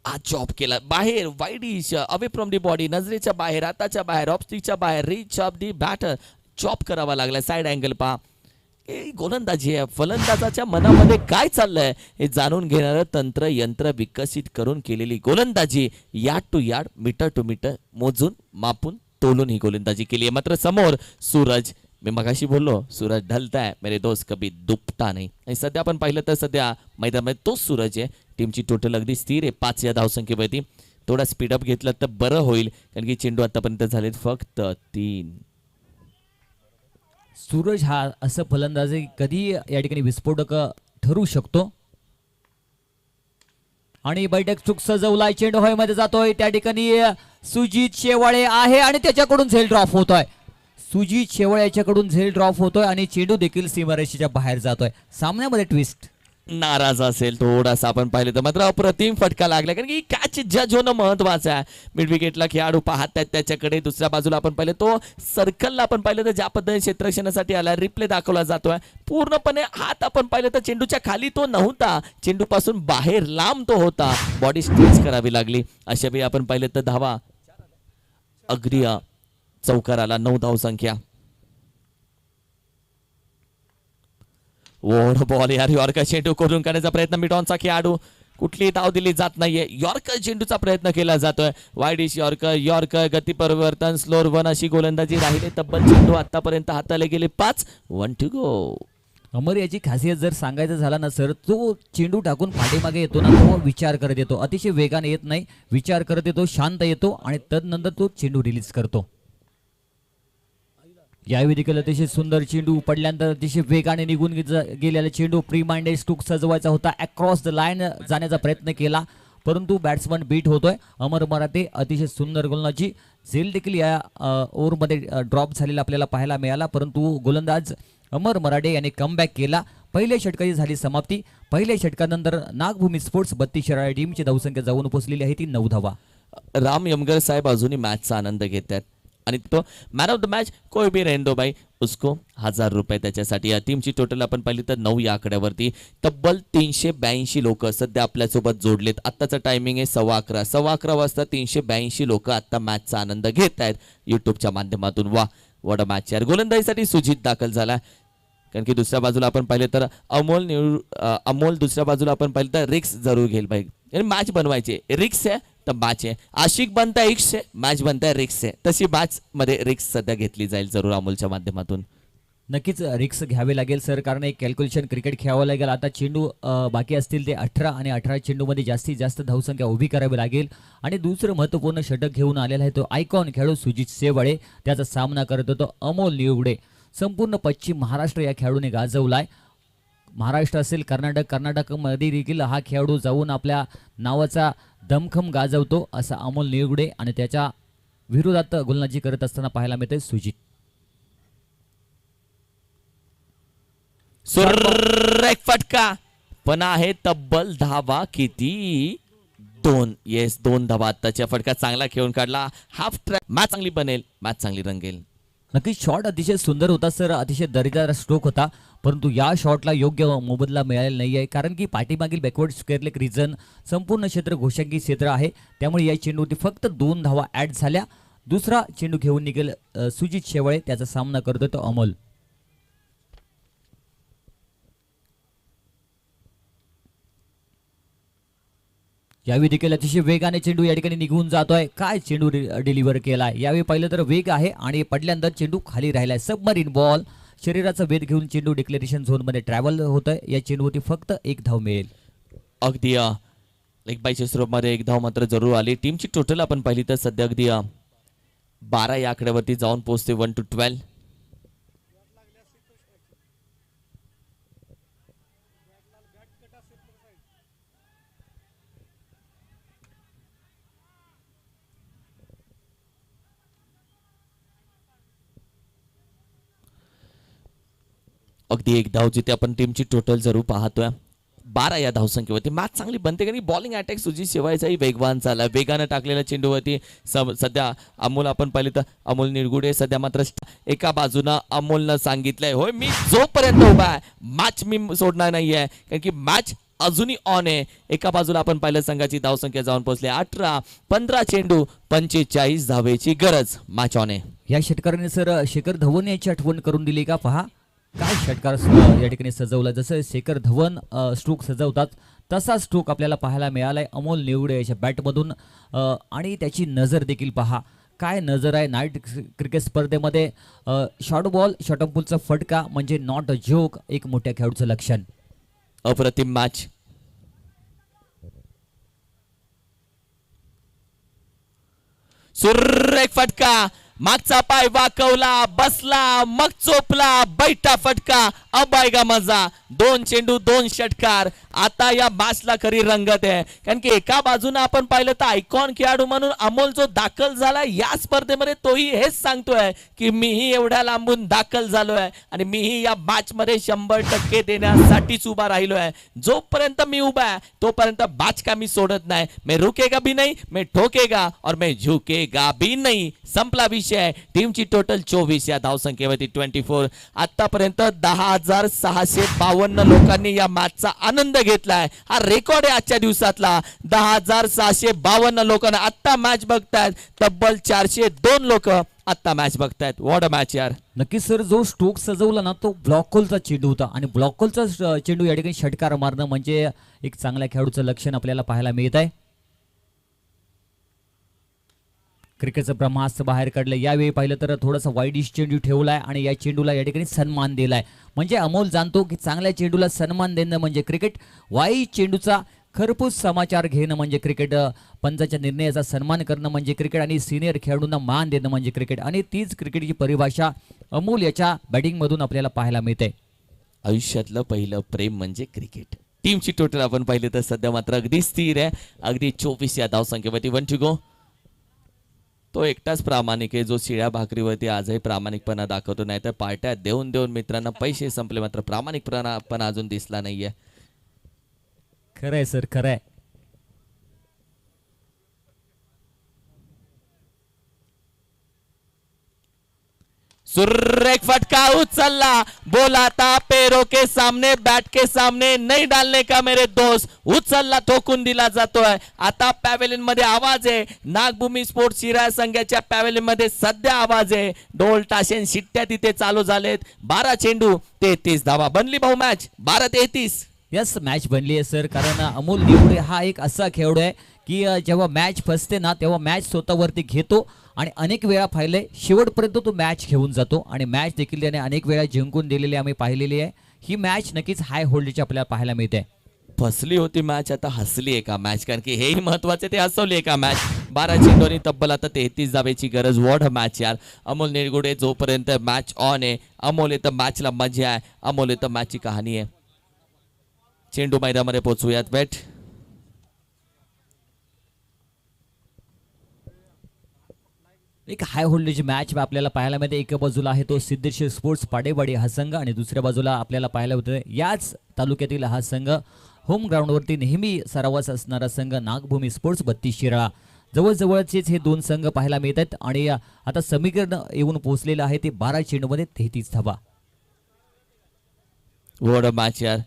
हा चॉप केला बाहेर, wideish, away from the body, नजरेच्या बाहेर, हाताच्या बाहेर, ऑफस्टिकच्या बाहेर, reach of the batter. Chop करावा लागला. साइड अँगल पहा. गोलंदाजी आहे. फलंदाजाच्या मनामध्ये काय चाललंय हे जाणून घेणारं तंत्र यंत्र विकसित करून केलेली गोलंदाजी. Yard to yard, metre to metre मोजून मापून तोलून ही गोलंदाजी केली आहे. मात्र समोर सूरज, मी मगाशी बोललो सूरज ढलताय मेरे दोस्त कभी दुपटा नाही. आणि सध्या आपण पाहिलं तर सध्या मैदानामध्ये तोच सूरज आहे. टीमची टोटल अगदी स्थिर आहे 5 या धावसंख्येवरती. थोडा स्पीडअप घेतलं तर बरं होईल, कारण की चेंडू आतापर्यंत झालेत फक्त 3. सूरज हा असं फलंदाज आहे कधी या ठिकाणी विस्फोटक ठरू शकतो. आणि बैठक चूक सजवलाय. चेंडू हवेमध्ये जातोय. त्या ठिकाणी सुजित शेवाळे आहे आणि त्याच्याकडून झेल ड्रॉप होतोय. सुजित शेवाळे याच्याकडून झेल ड्रॉप होतोय आणि चेंडू देखील सीमारेषेच्या बाहेर जातोय. सामन्यामध्ये ट्विस्ट. नाराज असेल थोडासा आपण पाहिलं तर, मात्र अप्रतिम फटका लागला, कारण की कॅच जज होणं महत्वाचं आहे. मिड विकेटला खेळाडू पाहत आहेत त्याच्याकडे. दुसऱ्या बाजूला आपण पाहिलं तो सर्कलला आपण पाहिलं तर ज्या पद्धतीने क्षेत्ररक्षणासाठी आला. रिप्ले दाखवला जातोय. पूर्णपणे हात आपण पाहिलं तर चेंडूच्या खाली तो नव्हता, चेंडू पासून बाहेर लांब तो होता. बॉडी स्ट्रेच करावी लागली. अशा वेळी आपण पाहिलं तर धावा अगदी चौकाराला 9 धावसंख्या. ओढ बॉल यार, यॉर्कर चेंडू करून करण्याचा प्रयत्न. मिटॉनचा खेळाडू, कुठली धाव दिली जात नाहीये. यॉर्कर चेंडूचा प्रयत्न केला जातोय. वाईडिश यॉर्कर, यॉर्कर गती परिवर्तन, स्लोअर 1 अशी गोलंदाजी राहिली. तब्बल चेंडू आतापर्यंत हाताला गेले 5. 1 to go. अमर याची खासियत जर सांगायचं झाला ना सर, तो चेंडू टाकून पाठीमागे येतो ना, तो विचार करत येतो. अतिशय वेगाने येत नाही, विचार करत येतो, शांत येतो आणि तदनंतर तो चेंडू रिलीज करतो. यावेळी देखील अतिशय सुंदर चेंडू पडल्यानंतर अतिशय वेगाने निघून गेलेला चेंडू. प्री माइंडेड स्टूक सजवायचा होता. अक्रॉस द लाईन जाण्याचा प्रयत्न केला, परंतु बॅट्समन बीट होतोय. अमर मराठे अतिशय सुंदर गोलंदाजी. झेल देखील या ओव्हरमध्ये ड्रॉप झालेला आपल्याला पाहायला मिळाला, परंतु गोलंदाज अमर मराठे यांनी कमबॅक केला. पहिल्या षटकाची झाली समाप्ती. पहिल्या षटकानंतर नागभूमी स्पोर्ट्स 32 षटकांची टीमची धावसंख्या जाऊन पोहोचलेली आहे ती 9 धावा. राम यमगर साहेब अजूनही मॅचचा आनंद घेत आहेत. आणि तो मॅन ऑफ द मॅच कोई भी रहने दो भाई, उसको 1000 रुपये त्याच्यासाठी. या टीमची टोटल आपण पाहिली तर 9 या आकड्यावरती तब्बल 382 लोक सध्या आपल्यासोबत जोडलेत. आत्ताचं टायमिंग आहे 11:15. 11:15 वाजता 382 लोक आता मॅचचा आनंद घेत आहेत युट्यूबच्या माध्यमातून. वा वड मॅच यार. गोलंदाजीसाठी सुजित दाखल झाला, कारण की दुसऱ्या बाजूला आपण पाहिलं तर अमोल दुसऱ्या बाजूला आपण पाहिलं तर रिक्स जरूर घेईल भाई. मॅच बनवायची, रिक्स आहे तर मॅच आहे. आशिक बनताय इक्स से, मॅच बनताय रिक्स से. तशी मॅच मध्ये रिक्स सध्या घेतली जाईल जरूर अमोलच्या माध्यमातून. नक्कीच रिक्स घ्यावे लागेल सर, कारण एक कॅल्क्युलेशन क्रिकेट खेळावं लागेल. आता चेंडू बाकी असतील ते 18 आणि 18 चेंडूमध्ये जास्तीत जास्त धावसंख्या उभी करावी लागेल. आणि दुसरं महत्त्वपूर्ण षटक घेऊन आलेला आहे तो आयकॉन खेळाडू सुजित शेवाळे. त्याचा सामना करत होतो अमोल निवडे. संपूर्ण पश्चिम महाराष्ट्र या खेळाडूने गाजवलाय. महाराष्ट्र असेल, कर्नाटकमध्ये देखील हा खेळाडू जाऊन आपल्या नावाचा दमखम गाजवतो असा अमोल निवडे. आणि त्याच्या विरोधात गोलंदाजी करत असताना पाहायला मिळते सुजित. एक फटका पण आहे तब्बल धावा किती 2. येस 2 धावा. आत्ताच्या फटका चांगला खेळून काढला. Half track. मॅच चांगली बनेल, मॅच चांगली रंगेल. नक्कीच शॉट अतिशय सुंदर होता सर, अतिशय दर्जेदार स्ट्रोक होता, परंतु या शॉटला योग्य मोबदला मिळालेला नाही आहे, कारण की पाठीमागील बॅकवर्ड स्क्वेअरलेग रिजन संपूर्ण क्षेत्र घोषंगी क्षेत्र आहे, त्यामुळे या चेंडूवरती फक्त 2 धावा ॲड झाल्या. दुसरा चेंडू घेऊन निघेल सुजित शेवाळे, त्याचा सामना करतोय तो अमोल. यावेळी देखील अतिशय वेगाने चेंडू या ठिकाणी निघून जातोय. काय चेंडू डिलिव्हर केलाय यावेळी पाहिलं तर वेग आहे आणि पडल्यानंतर चेंडू खाली राहिलाय. सबमरीन बॉल, शरीराचा वेध घेऊन चेंडू डिक्लेरेशन झोनमध्ये ट्रॅव्हल होतोय. या चेंडूवरती फक्त 1 धाव मिळेल. अगदी लेग बायच्या स्वरूपामध्ये 1 धाव मात्र जरूर आली. टीमची टोटल आपण पाहिली तर सध्या अगदी 12 या आकड्यावरती जाऊन पोहोचते 1-12. अगदी 1 धाव जिथे आपण टीमची टोटल जरूर पाहतोय. 12 या धावसंख्येवरती मॅच चांगली बनते, कारण बॉलिंग अटॅक सुजित शेवाळेचाही वेगवान झाला. वेगानं टाकलेल्या चेंडूवरती सध्या अमोल आपण पाहिले तर अमोल निरगुडे सध्या मात्र एका बाजूनं अमोलनं सांगितलंय, होय मी जोपर्यंत उभा आहे मॅच मी सोडणार नाहीये, कारण की मॅच अजूनही ऑन आहे. एका बाजूला आपण पाहिलं संघाची धावसंख्या जाऊन पोहोचली 18. 15 चेंडू 45 धावेची गरज. मॅच ऑन आहे. या षटकाराने सर शेखर धवन याची आठवण करून दिली का? पहा काय षटकार या ठिकाणी सजवला. जसं शेखर धवन स्ट्रोक सजवतात तसा स्ट्रोक आपल्याला पाहायला मिळालाय अमोल निवडे याच्या बॅटमधून. आणि त्याची नजर देखील पहा, काय नजर आहे. नाईट क्रिकेट स्पर्धेमध्ये शॉर्ट बॉल शॉर्टपुलचा फटका म्हणजे नॉट अ जोक, एक मोठ्या खेळाडूचं लक्षण. अप्रतिम मॅच. सुरेख फटका, मागचा पाय वाकवला, बसला, मग चोपला, बैठा फटका. अब आएगा मजा. 2 चेंडू 2 षटकार. आता या मॅचला खरी रंगत आहे, कारण की एका बाजूने आपण पाहिलं तर आयकॉन खेळाडू म्हणून अमोल जो दाखल झाला या स्पर्धेमध्ये, तोही हेच सांगतोय की मीही एवढ्या लांबून दाखल झालोय आणि मीही या मॅच मध्ये 100% देण्यासाठीच उभा राहिलोय. जोपर्यंत मी उभा आहे तोपर्यंत मॅच का मी सोडत नाही. मैं रुकेगा भी नहीं, मैं ठोकेगा और मैं झुकेगा भी नहीं. संपला विषय. टीमची टोटल 24 या धावसंख्येवरती 24. आतापर्यंत 10,652 लोकांनी या मॅचचा आनंद घेतलाय. हा रेकॉर्ड आहे आजच्या दिवसातला. 10,652 लोकांना आता मॅच बघतायत. तब्बल 402 लोक आता मॅच बघतायत. व्हॉट अ मॅच यार. नक्कीच सर, जो स्ट्रोक सजवला ना तो ब्लॉकहोलचा चेंडू होता आणि ब्लॉकहोलचा चेंडू या ठिकाणी षटकार मारणं म्हणजे एक चांगल्या खेळाडूचं लक्षण आपल्याला पाहायला मिळत आहे. क्रिकेटचं ब्रह्मास्त्र बाहेर काढलं. यावेळी पाहिलं तर थोडासा वाईडिश चेंडू ठेवलाय आणि या चेंडूला या ठिकाणी सन्मान दिलाय. म्हणजे अमोल जाणतो की चांगल्या चेंडूला सन्मान देणं म्हणजे क्रिकेट, वाईट चेंडूचा खरपूस समाचार घेणं म्हणजे क्रिकेट, पंचाच्या निर्णयाचा सन्मान करणं म्हणजे क्रिकेट आणि सिनियर खेळाडूंना मान देणं म्हणजे क्रिकेट. आणि तीच क्रिकेटची परिभाषा अमोल याच्या बॅटिंगमधून आपल्याला पाहायला मिळते. आयुष्यातलं पहिलं प्रेम म्हणजे क्रिकेट. टीमची टोटल आपण पाहिली तर सध्या मात्र अगदी स्थिर आहे. अगदी 24 या धावसंख्येवरती 1 टू गो. तो एकटाच प्रामाणिक आहे जो शिळ्या भाकरीवरती आजही प्रामाणिकपणा दाखवतो. नाही तर पार्ट्या देऊन देऊन मित्रांना पैसे संपले, मात्र प्रामाणिकपणा पण अजून दिसला नाहीये. खरंय सर, खरंय. सुरेख फटका उछलला, बोला था पैरों के सामने बैट के सामने नहीं डालने का मेरे दोस्त. उचलला, ठोकून दिला जातोय. आता पॅव्हेलियन मध्ये आवाज आहे. नागभूमी स्पोर्ट्स शिराळा संघाच्या पॅव्हेलियन मध्ये सध्या आवाज आहे. ढोल ताशेन शिट्ट्या तिथे चालू झालेत. 12 चेंडू 33 धावा. बनली भाऊ मॅच 12-33. यस, मॅच बनली आहे सर, कारण अमोल निवडे हा एक असा खेळाडू आहे की जेव्हा मॅच फसते ना तेव्हा मॅच स्वतःवरती घेतो आणि अनेक वेळा पाहिले शेवटपर्यंत तो मॅच घेऊन जातो आणि मॅच देखील त्याने अनेक वेळा जिंकून दिलेली आम्ही पाहिलेली आहे. ही मॅच नक्कीच हाय होल्डची आपल्याला पाहायला मिळते. फसली होती मॅच, आता हसली आहे का मॅच, कारण की हेही महत्वाचे, ते हसवली आहे का मॅच. 12 चेंडूंनी तब्बल आता 33 धावेची गरज. वॉट मॅच यार. अमोल निरगुडे जोपर्यंत मॅच ऑन आहे, अमोल येतं मॅचला मजा आहे, अमोल येतं मॅचची कहाणी आहे. चेंडू मैदानामध्ये पोहोचूयात. बॅट एक हाय होल्डेज मॅच आपल्याला पाहायला मिळते. एका बाजूला आहे तो सिद्धेश्वर स्पोर्ट्स पाडेवाडी हा संघ आणि दुसऱ्या बाजूला आपल्याला पाहायला होतं याच तालुक्यातील हा संघ होम ग्राउंडवरती नेहमी सरावास असणारा संघ नागभूमी स्पोर्ट्स 32 शिराळा. जवळजवळचेच हे दोन संघ पाहायला मिळत आहेत आणि आता समीकरण येऊन पोहोचलेलं आहे ते 12 चेंडूमध्ये 33 धावा. वॉट अ मॅच यार.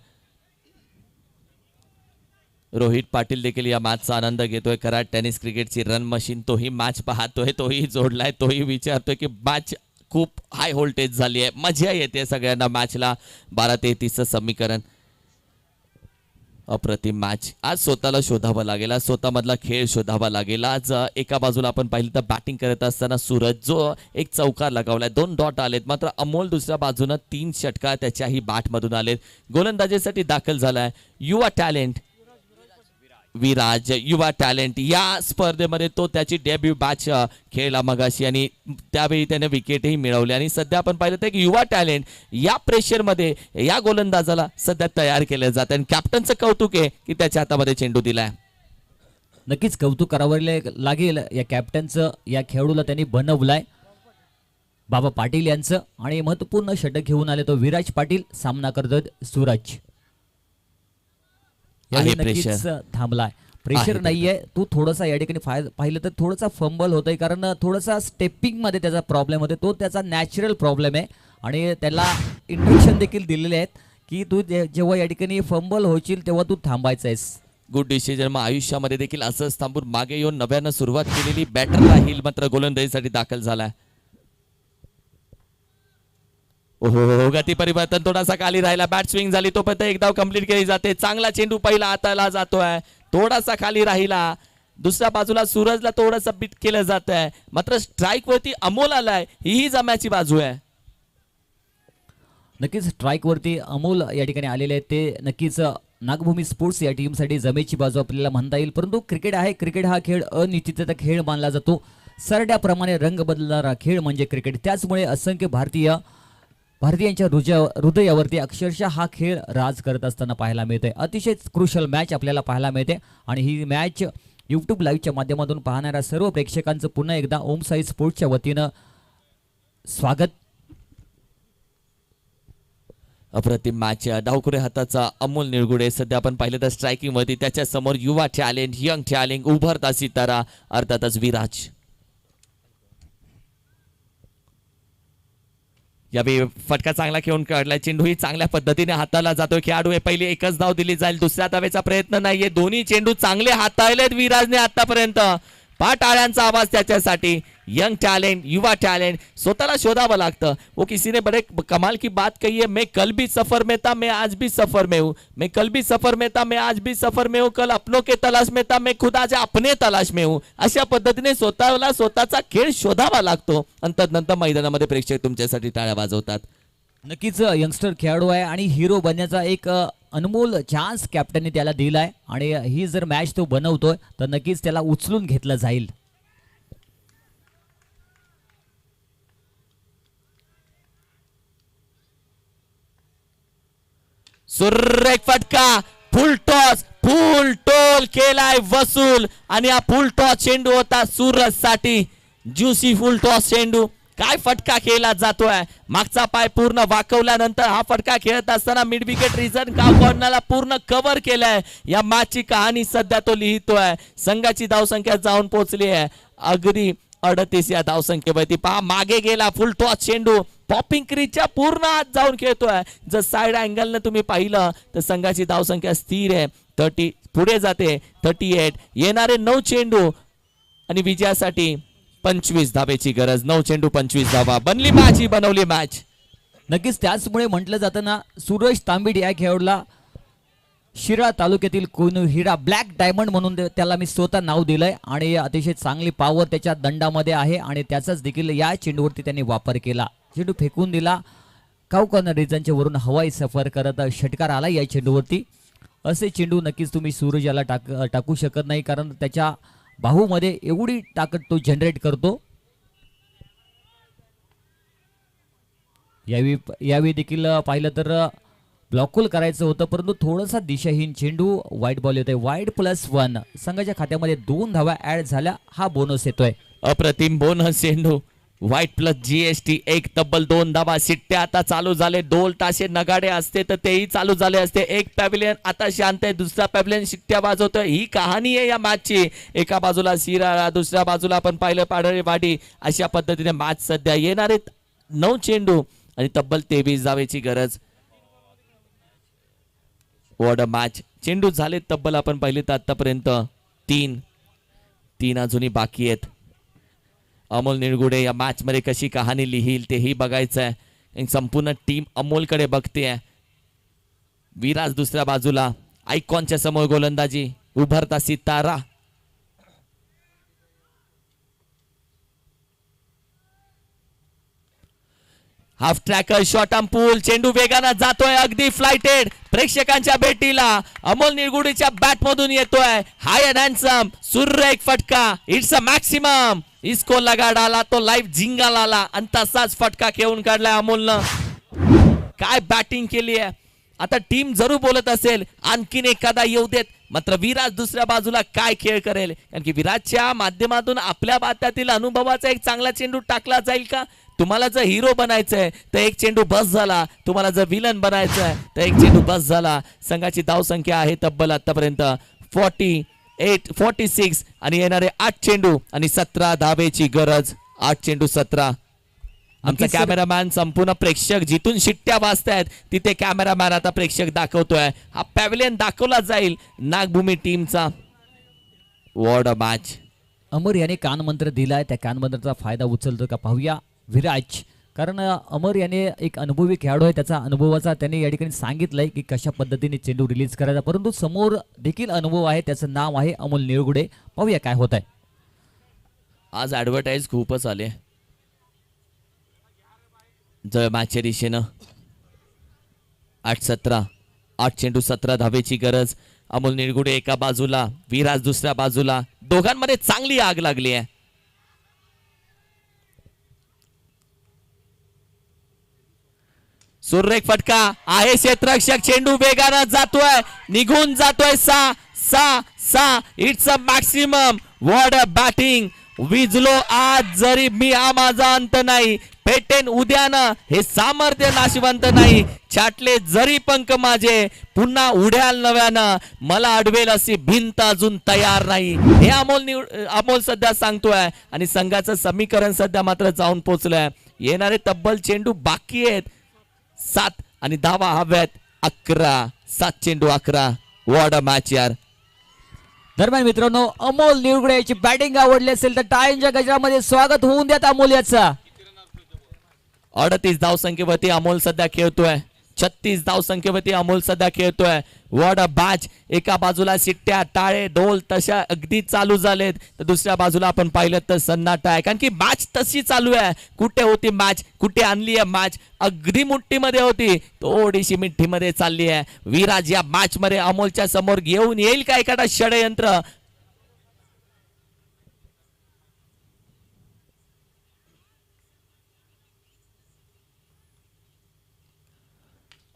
रोहित पाटील देखील या मॅचचा आनंद घेतोय. कराड टेनिस क्रिकेटची रन मशीन तोही मॅच पाहतोय, तोही जोडलाय, तोही विचारतोय की मॅच खूप हाय व्होल्टेज झाली आहे. मजा येते सगळ्यांना मॅचला. 12-33चं समीकरण. अप्रतिम मॅच. आज स्वतःला शोधावं लागेल, आज स्वतःमधला खेळ शोधावा लागेल. आज एका बाजूला आपण पाहिलं तर बॅटिंग करत असताना सूरज जो एक चौकार लगावलाय, 2 डॉट आलेत, मात्र अमोल दुसऱ्या बाजूनं 3 षटकार त्याच्याही बॅटमधून आलेत. गोलंदाजीसाठी दाखल झालाय युवा टॅलेंट विराज. युवा टॅलेंट या स्पर्धेमध्ये तो त्याची डेब्यू मॅच खेळला मगाशी आणि त्यावेळी त्याने विकेटही मिळवली. आणि सध्या आपण पाहिलं तर युवा टॅलेंट या प्रेशरमध्ये या गोलंदाजाला सध्या तयार केलं जातं आणि कॅप्टनचं कौतुक आहे की त्याच्या हातामध्ये चेंडू दिलाय. नक्कीच कौतुक करावं लागेल या कॅप्टनचं. या खेळाडूला त्यांनी बनवलाय बाबा पाटील यांचं आणि महत्वपूर्ण षटक घेऊन आले तो विराज पाटील. सामना करतोय सूरज. आहे नक्कीच pressure. थांबलाय. प्रेशर आहे नाहीये. तू थोडासा या ठिकाणी पाहिलं तर थोडासा फंबल होतोय कारण थोडासा स्टेपिंग मध्ये त्याचा प्रॉब्लेम होते. तो त्याचा नॅचरल प्रॉब्लेम आहे आणि त्याला इंस्ट्रक्शन देखील दिलेले आहेत की तू जेव्हा या ठिकाणी फंबल होशील तेव्हा तू थांबायचं आहेस. Good decision. मग आयुष्यामध्ये देखील असंच थांबून मागे येऊन नव्यानं सुरुवात केलेली बॅटर राहील, मात्र गोलंदाजीसाठी दाखल झालाय. ओहो, गती परिवर्तन थोडासा खाली राहिला. बॅट स्विंग झाली तोपर्यंत एक धाव कंप्लीट केली जाते. चांगला चेंडू पहिला हाताला जातोय, थोडासा खाली राहिला. दुसऱ्या बाजूला सूरजला थोडंसं बीट केलं जात आहे, मात्र स्ट्राईक वरती अमोल आलाय. ही जमाची बाजू आहे. नक्कीच स्ट्राईक वरती अमोल या ठिकाणी आलेले आहेत. ते नक्कीच नागभूमी स्पोर्ट्स या टीमसाठी जमेची बाजू आपल्याला म्हणता येईल. परंतु क्रिकेट आहे, क्रिकेट हा खेळ अनिश्चिततेचा खेळ मानला जातो. सरड्याप्रमाणे रंग बदलणारा खेळ म्हणजे क्रिकेट. त्याचमुळे असंख्य भारतीयांच्या हृदयावरती अक्षरशः हा खेळ राज करत असताना पाहायला मिळते. अतिशय क्रुशल मॅच आपल्याला पाहायला मिळते आणि ही मॅच यूट्यूब लाईव्हच्या माध्यमातून पाहणाऱ्या सर्व प्रेक्षकांचं पुन्हा एकदा ओम साई स्पोर्ट्सच्या वतीनं स्वागत. अप्रतिम मॅच. डावखुरे हाताचा अमोल निळगुडे सध्या आपण पाहिलं तर स्ट्रायकिंग वरती. त्याच्या समोर युवा टॅलेंट, यंग टॅलेंट, उभरता सितारा अर्थातच विराज. यावेळी फटका चांगला खेळून काढलाय. चेंडूही चांगल्या पद्धतीने हाताला जातोय. खेळाडू आहे, पहिली एकच धाव दिली जाईल, दुसऱ्या धावेचा प्रयत्न नाहीये. दोन्ही चेंडू चांगले हाताळलेत विराजने आतापर्यंत. टाळ्यांचा आवाज त्याच्यासाठी. यंग टैलेंट, युवा टैलेंट, स्वतःला शोधावं लागतं. वो किसी ने बड़े कमाल की बात कही है, मैं कल भी सफर में था, मैं आज भी सफर में हूँ. मैं कल भी सफर में था, मैं आज भी सफर में हूँ. कल अपनों के तलाश में था, मैं खुद आज अपने तलाश में हूँ. अशा पद्धतीने स्वतःला स्वतःचा खेळ शोधावा लागतो आणि तदनंतर मैदानामध्ये प्रेक्षक तुमच्यासाठी टाळ्या वाजवतात. नक्कीच यंगस्टर खेळाडू आहे आणि हिरो बनण्याचा एक अनमोल चान्स कॅप्टनने त्याला दिलाय आणि ही जर मॅच तो बनवतोय तर नक्कीच त्याला उचलून घेतलं जाईल. सुरेख फटका, फुल टॉस, फुल टोल केलाय वसूल आणि हा फुल टॉस चेंडू होता सूरज साठी. ज्युसी फुल टॉस चेंडू. काय फटका केला जातोय. मागचा पाय पूर्ण वाकवल्यानंतर हा फटका खेळत असताना मिड विकेट रिझन का कॉर्नरला पूर्ण कव्हर केलाय. या मॅचची कहाणी सध्या तो लिहितोय. संघाची धावसंख्या जाऊन पोहोचली आहे अगदी 38 या धावसंख्येवरती. पहा मागे गेला फुल टॉस चेंडू पॉपिंग क्रीजच्या पूर्ण आत जाऊन खेळतोय. जर साइड अँगलने तुम्ही पाहिलं तर संघाची धावसंख्या स्थिर आहे. 30 पुढे जाते 38. येणारे 9 चेंडू आणि विजयासाठी 25 धावेची गरज. 9 चेंडू 25 धावा. बनली मॅच, ही बनवली मॅच. नक्कीच त्याचमुळे म्हटलं जातं ना, सूरज तांबेड या खेळाडूला शिराळा तालुक्यातील कोहिनूर हिरा ब्लॅक डायमंड म्हणून त्याला मी स्वतः नाव दिलंय आणि अतिशय चांगली पॉवर त्याच्या दंडामध्ये आहे आणि त्याचाच देखील या चेंडूवरती त्यांनी वापर केला. चेंडू फेकून दिला. कॉर्नर रिजनच्या वरून हवाई सफर करत षटकार आला या चेंडूवरती. असे चेंडू नक्कीच तुम्ही सूरज याला टाकू शकत नाही कारण त्याच्या बाहूमध्ये एवढी ताकद तो जनरेट करतो. यावेळी देखील पाहिलं तर ब्लॉकहोल करायचं होतं परंतु थोडासा दिशाहीन चेंडू. वाईट बॉल येतोय. वाईट +1. संघाच्या खात्यामध्ये 2 धावा ऍड झाल्या. हा बोनस येतोय. अप्रतिम बोनस चेंडू. व्हाईट प्लस GST एक तब्बल 2 धावा शिट्ट्या आता चालू झाले. ढोल ताशे नगाडे असते तर तेही चालू झाले असते. एक पॅव्हिलियन आता शांत आहे, दुसरा पॅव्हिलियन शिट्ट्या वाजवतोय. ही कहाणी आहे या मॅचची. एका बाजूला शिराळा, दुसऱ्या बाजूला आपण पाहिलं पाडळे वाडी. अशा पद्धतीने मॅच सध्या येणार आहेत. 9 चेंडू आणि तब्बल 23 धावेची गरज. What a match. चेंडू झाले तब्बल आपण पाहिले तर आतापर्यंत 3 अजूनही बाकी आहेत. अमोल निळगुडे या मॅच मध्ये कशी कहाणी लिहिल तेही बघायचं आहे. संपूर्ण टीम अमोलकडे बघते. विराज दुसऱ्या बाजूला आयकॉनच्या समोर गोलंदाजी उभरता सितारा. हाफ ट्रॅकर शॉर्ट आर्म पूल. चेंडू वेगानं जातोय अगदी फ्लाइटेड प्रेक्षकांच्या भेटीला. अमोल निळगुडेच्या बॅट मधून येतोय हाय अँड हँडसम सुरेख फटका. It's a maximum. इसको लगा डाला तो लाईव्ह झिंगा लाला आणि तसाच फटका खेळून काढलाय अमोलनं. काय बॅटिंग केली आहे. आता टीम जरूर बोलत असेल आणखीन एखादा येऊ देत, मात्र विराज दुसऱ्या बाजूला काय खेळ करेल. कारण की विराजच्या माध्यमातून आपल्या बातातील अनुभवाचा एक चांगला चेंडू टाकला जाईल का. तुम्हाला जर हिरो बनायचंय तर एक चेंडू बस झाला. तुम्हाला जर विलन बनायचंय तर एक चेंडू बस झाला. संघाची धावसंख्या आहे तब्बल आतापर्यंत 46 आणि येणारे 8 चेंडू आणि 17 धावेची गरज. 8 चेंडू 17. आमचा कॅमेरामॅन संपूर्ण प्रेक्षक जिथून शिट्ट्या वाजतायत तिथे कॅमेरामॅन आता प्रेक्षक दाखवतोय. हा पॅव्हिलियन दाखवला जाईल नागभूमी टीमचा. What a match. अमर याने कानमंत्र दिलाय, त्या कानमंत्राचा फायदा उचलतो का पाहूया विराज. कारण अमर याने एक अनुभवी खेळाडू आहे, त्याचा अनुभवाचा त्याने या ठिकाणी सांगितलंय की कशा पद्धतीने चेंडू रिलीज करायचा. परंतु समोर देखील अनुभव आहे, त्याचं नाव आहे अमोल निळगुडे. पाहूया काय होत आहे. आज ऍडव्हर्टाईज खूपच आले जय मॅचच्या दिशेनं. 8-17. 8 चेंडू 17 धावेची गरज. अमोल निळगुडे एका बाजूला, विराज दुसऱ्या बाजूला. दोघांमध्ये चांगली आग लागली आहे. सुरेख फटका आहे क्षेत्ररक्षक. चेंडू वेगानं जातोय, निघून जातोय. 6. It's a maximum. What a batting. विजलो आज जरी मी हा माझा अंत नाही. पेटेन उद्यानं हे सामर्थ्य नाशवंत नाही. छाटले जरी पंख माझे पुन्हा उड्याल नव्यानं. मला अडवेल अशी भिंत अजून तयार नाही. हे अमोल सध्या सांगतोय आणि संघाचं समीकरण सध्या मात्र जाऊन पोहोचलंय. येणारे तब्बल चेंडू बाकी आहेत 7 आणि धावा हव्यात 11. 7 चेंडू 11. वॉट अ मॅच यार. दरम्यान मित्रांनो, अमोल निळगुडे याची बॅटिंग आवडली असेल तर टाळ्यांच्या गजरामध्ये स्वागत होऊन द्यात अमोल याचा. 38 धावसंख्येवरती अमोल सध्या खेळतोय. 36 धावसंख्येवरती अमोल सध्या खेळतोय. What a batch. एका बाजूला शिट्ट्या टाळे ढोल तशा अगदी चालू झालेत तर दुसऱ्या बाजूला आपण पाहिलं तर सन्नाटा आहे. कारण की मॅच तशी चालू आहे. कुठे होती मॅच, कुठे आणली आहे मॅच. अगदी मुठ्ठीमध्ये होती, थोडीशी मिठ्ठीमध्ये चालली आहे. विराज या मॅच मध्ये अमोलच्या समोर घेऊन येईल का एखादा षडयंत्र.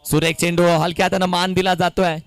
सुरेख चेंडू हलक्या हाताने मान दिला जातोय.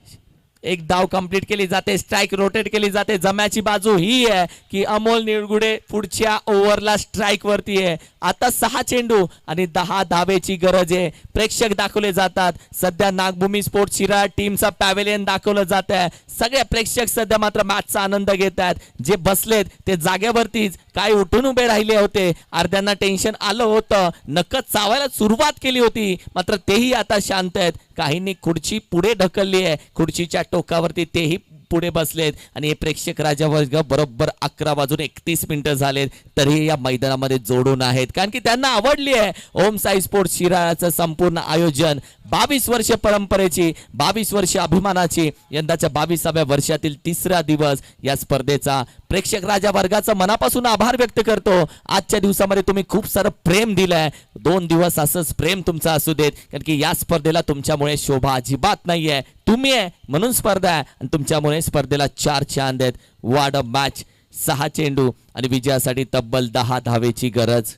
एक धाव कंप्लीट केली जाते, स्ट्राइक रोटेट केली जाते. जम्याची बाजू ही आहे की अमोल निळगुडे पुढच्या ओव्हरला स्ट्राइक वरती आहे. आता 6 चेंडू आणि 10 धावेची गरज आहे. प्रेक्षक दाखवले जातात. सध्या नागभूमी स्पोर्ट्स शिराळा टीमचा पॅव्हिलियन दाखवलं जात आहे. सगळे प्रेक्षक सध्या मात्र मॅचचा आनंद घेत आहेत. जे बसलेत ते जागेवरतीच, काही उठून उभे राहिले होते. अर्ध्यांना टेन्शन आलं होतं, नकच चावायला सुरुवात केली होती, मात्र तेही आता शांत आहेत. काहींनी खुर्ची पुढे ढकलली आहे, खुर्चीच्या टोकावरती तेही पुढे बसलेत. आणि हे प्रेक्षक राजावर्ग बरोबर 11:31 झालेत तरी या मैदानामध्ये जोडून आहेत. कारण की त्यांना आवडली आहे ओम साई स्पोर्ट्स शिराळाचं संपूर्ण आयोजन. 22 वर्ष परंपरेची, 22 वर्ष अभिमानाची, यंदाच्या 22व्या वर्षातील 3रा दिवस या स्पर्धेचा. प्रेक्षक राजा वर्गाचा मनापासून आभार व्यक्त करतो. आजच्या दिवसामध्ये तुम्ही खूप सारं प्रेम दिलंय. 2 दिवस असंच प्रेम तुमचं असू देत. कारण की या स्पर्धेला तुमच्यामुळे शोभा अजिबात नाहीये. तुम्ही आहे म्हणून स्पर्धा आहे आणि तुमच्यामुळे स्पर्धेला 4 चांद आहेत. What a match. 6 चेंडू आणि विजयासाठी तब्बल 10 धावेची गरज.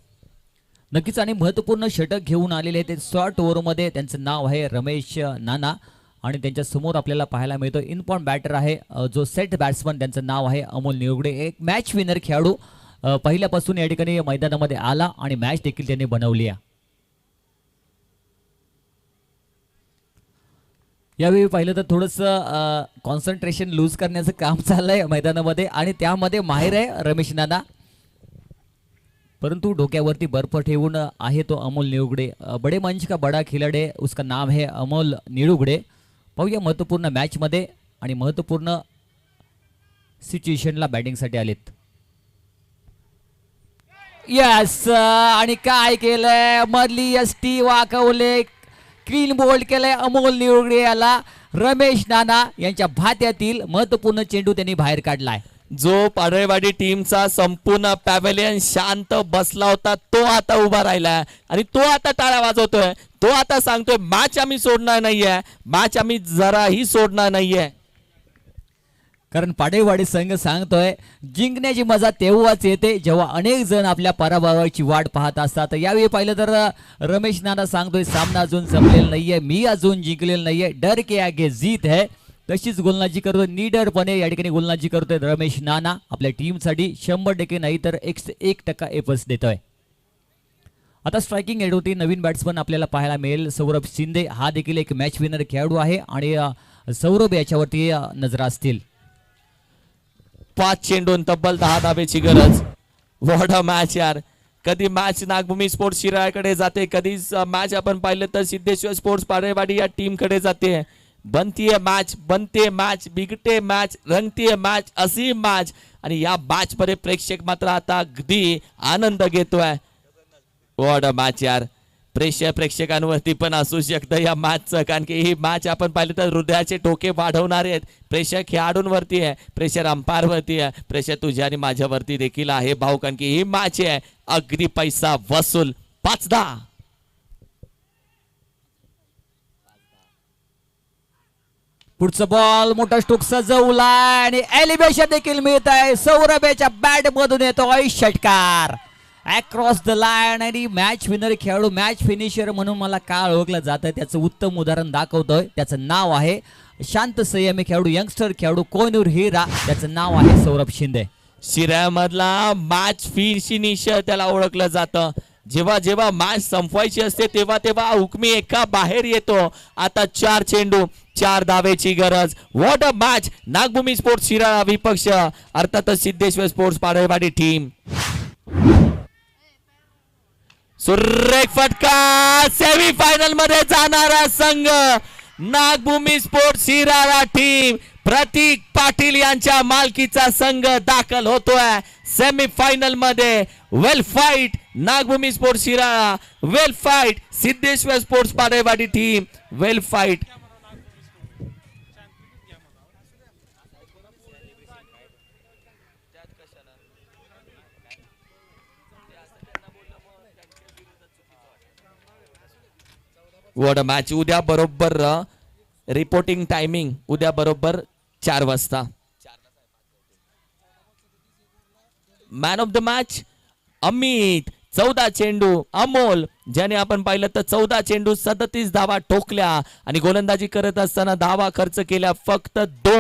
नक्कीच आणि महत्त्वपूर्ण षटक घेऊन आलेले ते शॉर्ट ओव्हरमध्ये. त्यांचं नाव आहे रमेश नाना आणि त्यांच्या समोर आपल्याला पाहायला मिळतो इन पॉइंट बॅटर आहे जो सेट बॅट्समन. त्यांचं नाव आहे अमोल निळगुडे, एक मॅच विनर खेळाडू. पहिल्यापासून या ठिकाणी मैदानामध्ये आला आणि मॅच देखील त्यांनी बनवली आहे. यावेळी पाहिलं तर थोडंसं कॉन्सन्ट्रेशन लूज करण्याचं काम चाललंय मैदानामध्ये आणि त्यामध्ये माहिर आहे रमेश नाना. परंतु डोक्यावरती बर्फ ठेवून आहे तो अमोल निळुगडे. बडे मंच का बडा खिलाडी उसका नाम है अमोल निळुगडे. पाहूया महत्त्वपूर्ण मॅचमध्ये आणि महत्त्वपूर्ण सिच्युएशनला बॅटिंगसाठी आलेत. यस आणि काय केलंय मधली एसटी वाकवले क्लीन बोल्ड केलंय अमोल निळुगडे याला. रमेश नाना यांच्या भात्यातील महत्त्वपूर्ण चेंडू त्यांनी बाहेर काढलाय. जो पाडळेवाडी टीमचा संपूर्ण पॅव्हेलियन शांत बसला होता तो आता उभा राहिलाय आणि तो आता टाळ्या वाजवतोय. तो आता सांगतोय मॅच आम्ही सोडणार नाहीये, मॅच आम्ही जराही सोडणार नाहीये. कारण पाडेवाडी संघ सांगतोय जिंकण्याची मजा तेव्हाच येते जेव्हा अनेक जण आपल्या पराभवाची वाट पाहत असतात. यावेळी पाहिलं तर रमेश नाना सांगतोय सामना अजून संपलेला नाहीये, मी अजून जिंकलेलं नाहीये, डर के आगे जीत है. तशीच गोलंदाजी करतोय निडरपणे या ठिकाणी गोलंदाजी करतोय रमेश नाना. आपल्या टीमसाठी 100% नाही तर 101% एफर्ट्स देतोय. आता स्ट्रायकिंग एडवरती नवीन बॅट्समन आपल्याला पाहायला मिळेल सौरभ शिंदे. हा देखील एक मॅच विनर खेळाडू आहे आणि सौरभ याच्यावरती नजर असतील. 5 चेंडून तब्बल 10 धाब्याची गरज. व्हॉट अ मॅच यार. कधी मॅच नागभूमी स्पोर्ट्स शिराळकडे जाते, कधी मॅच आपण पाहिलं तर सिद्धेश्वर स्पोर्ट्स पाडळेवाडी या टीम कडे जाते. बनतीये मॅच, बनते मॅच, बिगटे मॅच, रंगतीये मॅच, अशी मॅच आणि या मॅच मध्ये प्रेक्षक मात्र आता अगदी आनंद घेतोय. व्हॉट अ मॅच यार. प्रेशर प्रेक्षकांवरती पण असू शकतं या मॅचचं, कारण की ही मॅच आपण पाहिलं तर हृदयाचे ठोके वाढवणारे आहेत. प्रेशर खेळाडूंवरती आहे, प्रेशर अंपायरवरती आहे, प्रेशर तुझ्या आणि माझ्यावरती देखील आहे भाऊ, कारण की ही मॅच आहे अगदी पैसा वसूल. 5-10. पुढचं बॉल मोठा स्ट्रोक सजवलाय आणि एलिव्हेशन देखील मिळत आहे. सौरभच्या बॅट मधून येतोय षटकार अक्रॉस द लाईन आणि मॅच विनर खेळाडू, मॅच फिनिशर म्हणून मला का ओळखलं जातं त्याचं उत्तम उदाहरण दाखवतोय. त्याचं नाव आहे शांत संयमी खेळाडू, यंगस्टर खेळाडू, कोहिनूर हिरा. त्याचं नाव आहे सौरभ शिंदे. शिराळमधला मॅच फिनिशर त्याला ओळखलं जातं. जेव्हा जेव्हा मॅच संपवायची असते तेव्हा तेव्हा हुकमी एका बाहेर येतो. आता 4 चेंडू 4 धावेची गरज. What a match. Nagbhumi sports Shirala विपक्ष अर्थातच सिद्धेश्वर स्पोर्ट्स पाडळेवाडी टीम. सुरेख फटका. सेमीफायनल मध्ये जाणारा संघ नागभूमी स्पोर्ट्स शिराळा टीम. प्रतीक पाटील यांच्या मालकीचा संघ दाखल होतोय सेमीफायनल मध्ये. Well fight Nagbhumi sports Shirala, well fight Siddheshwar sports Padalewadi team, well fight. What a match. उद्या बरोबर रिपोर्टिंग टायमिंग उद्या बरोबर 4 वाजता. Man of the match Amit. 14 चेंडू अमोल, ज्याने आपण पाहिलं तर 14 चेंडू 37 धावा ठोकल्या आणि गोलंदाजी करत असताना धावा खर्च केल्या फक्त 2.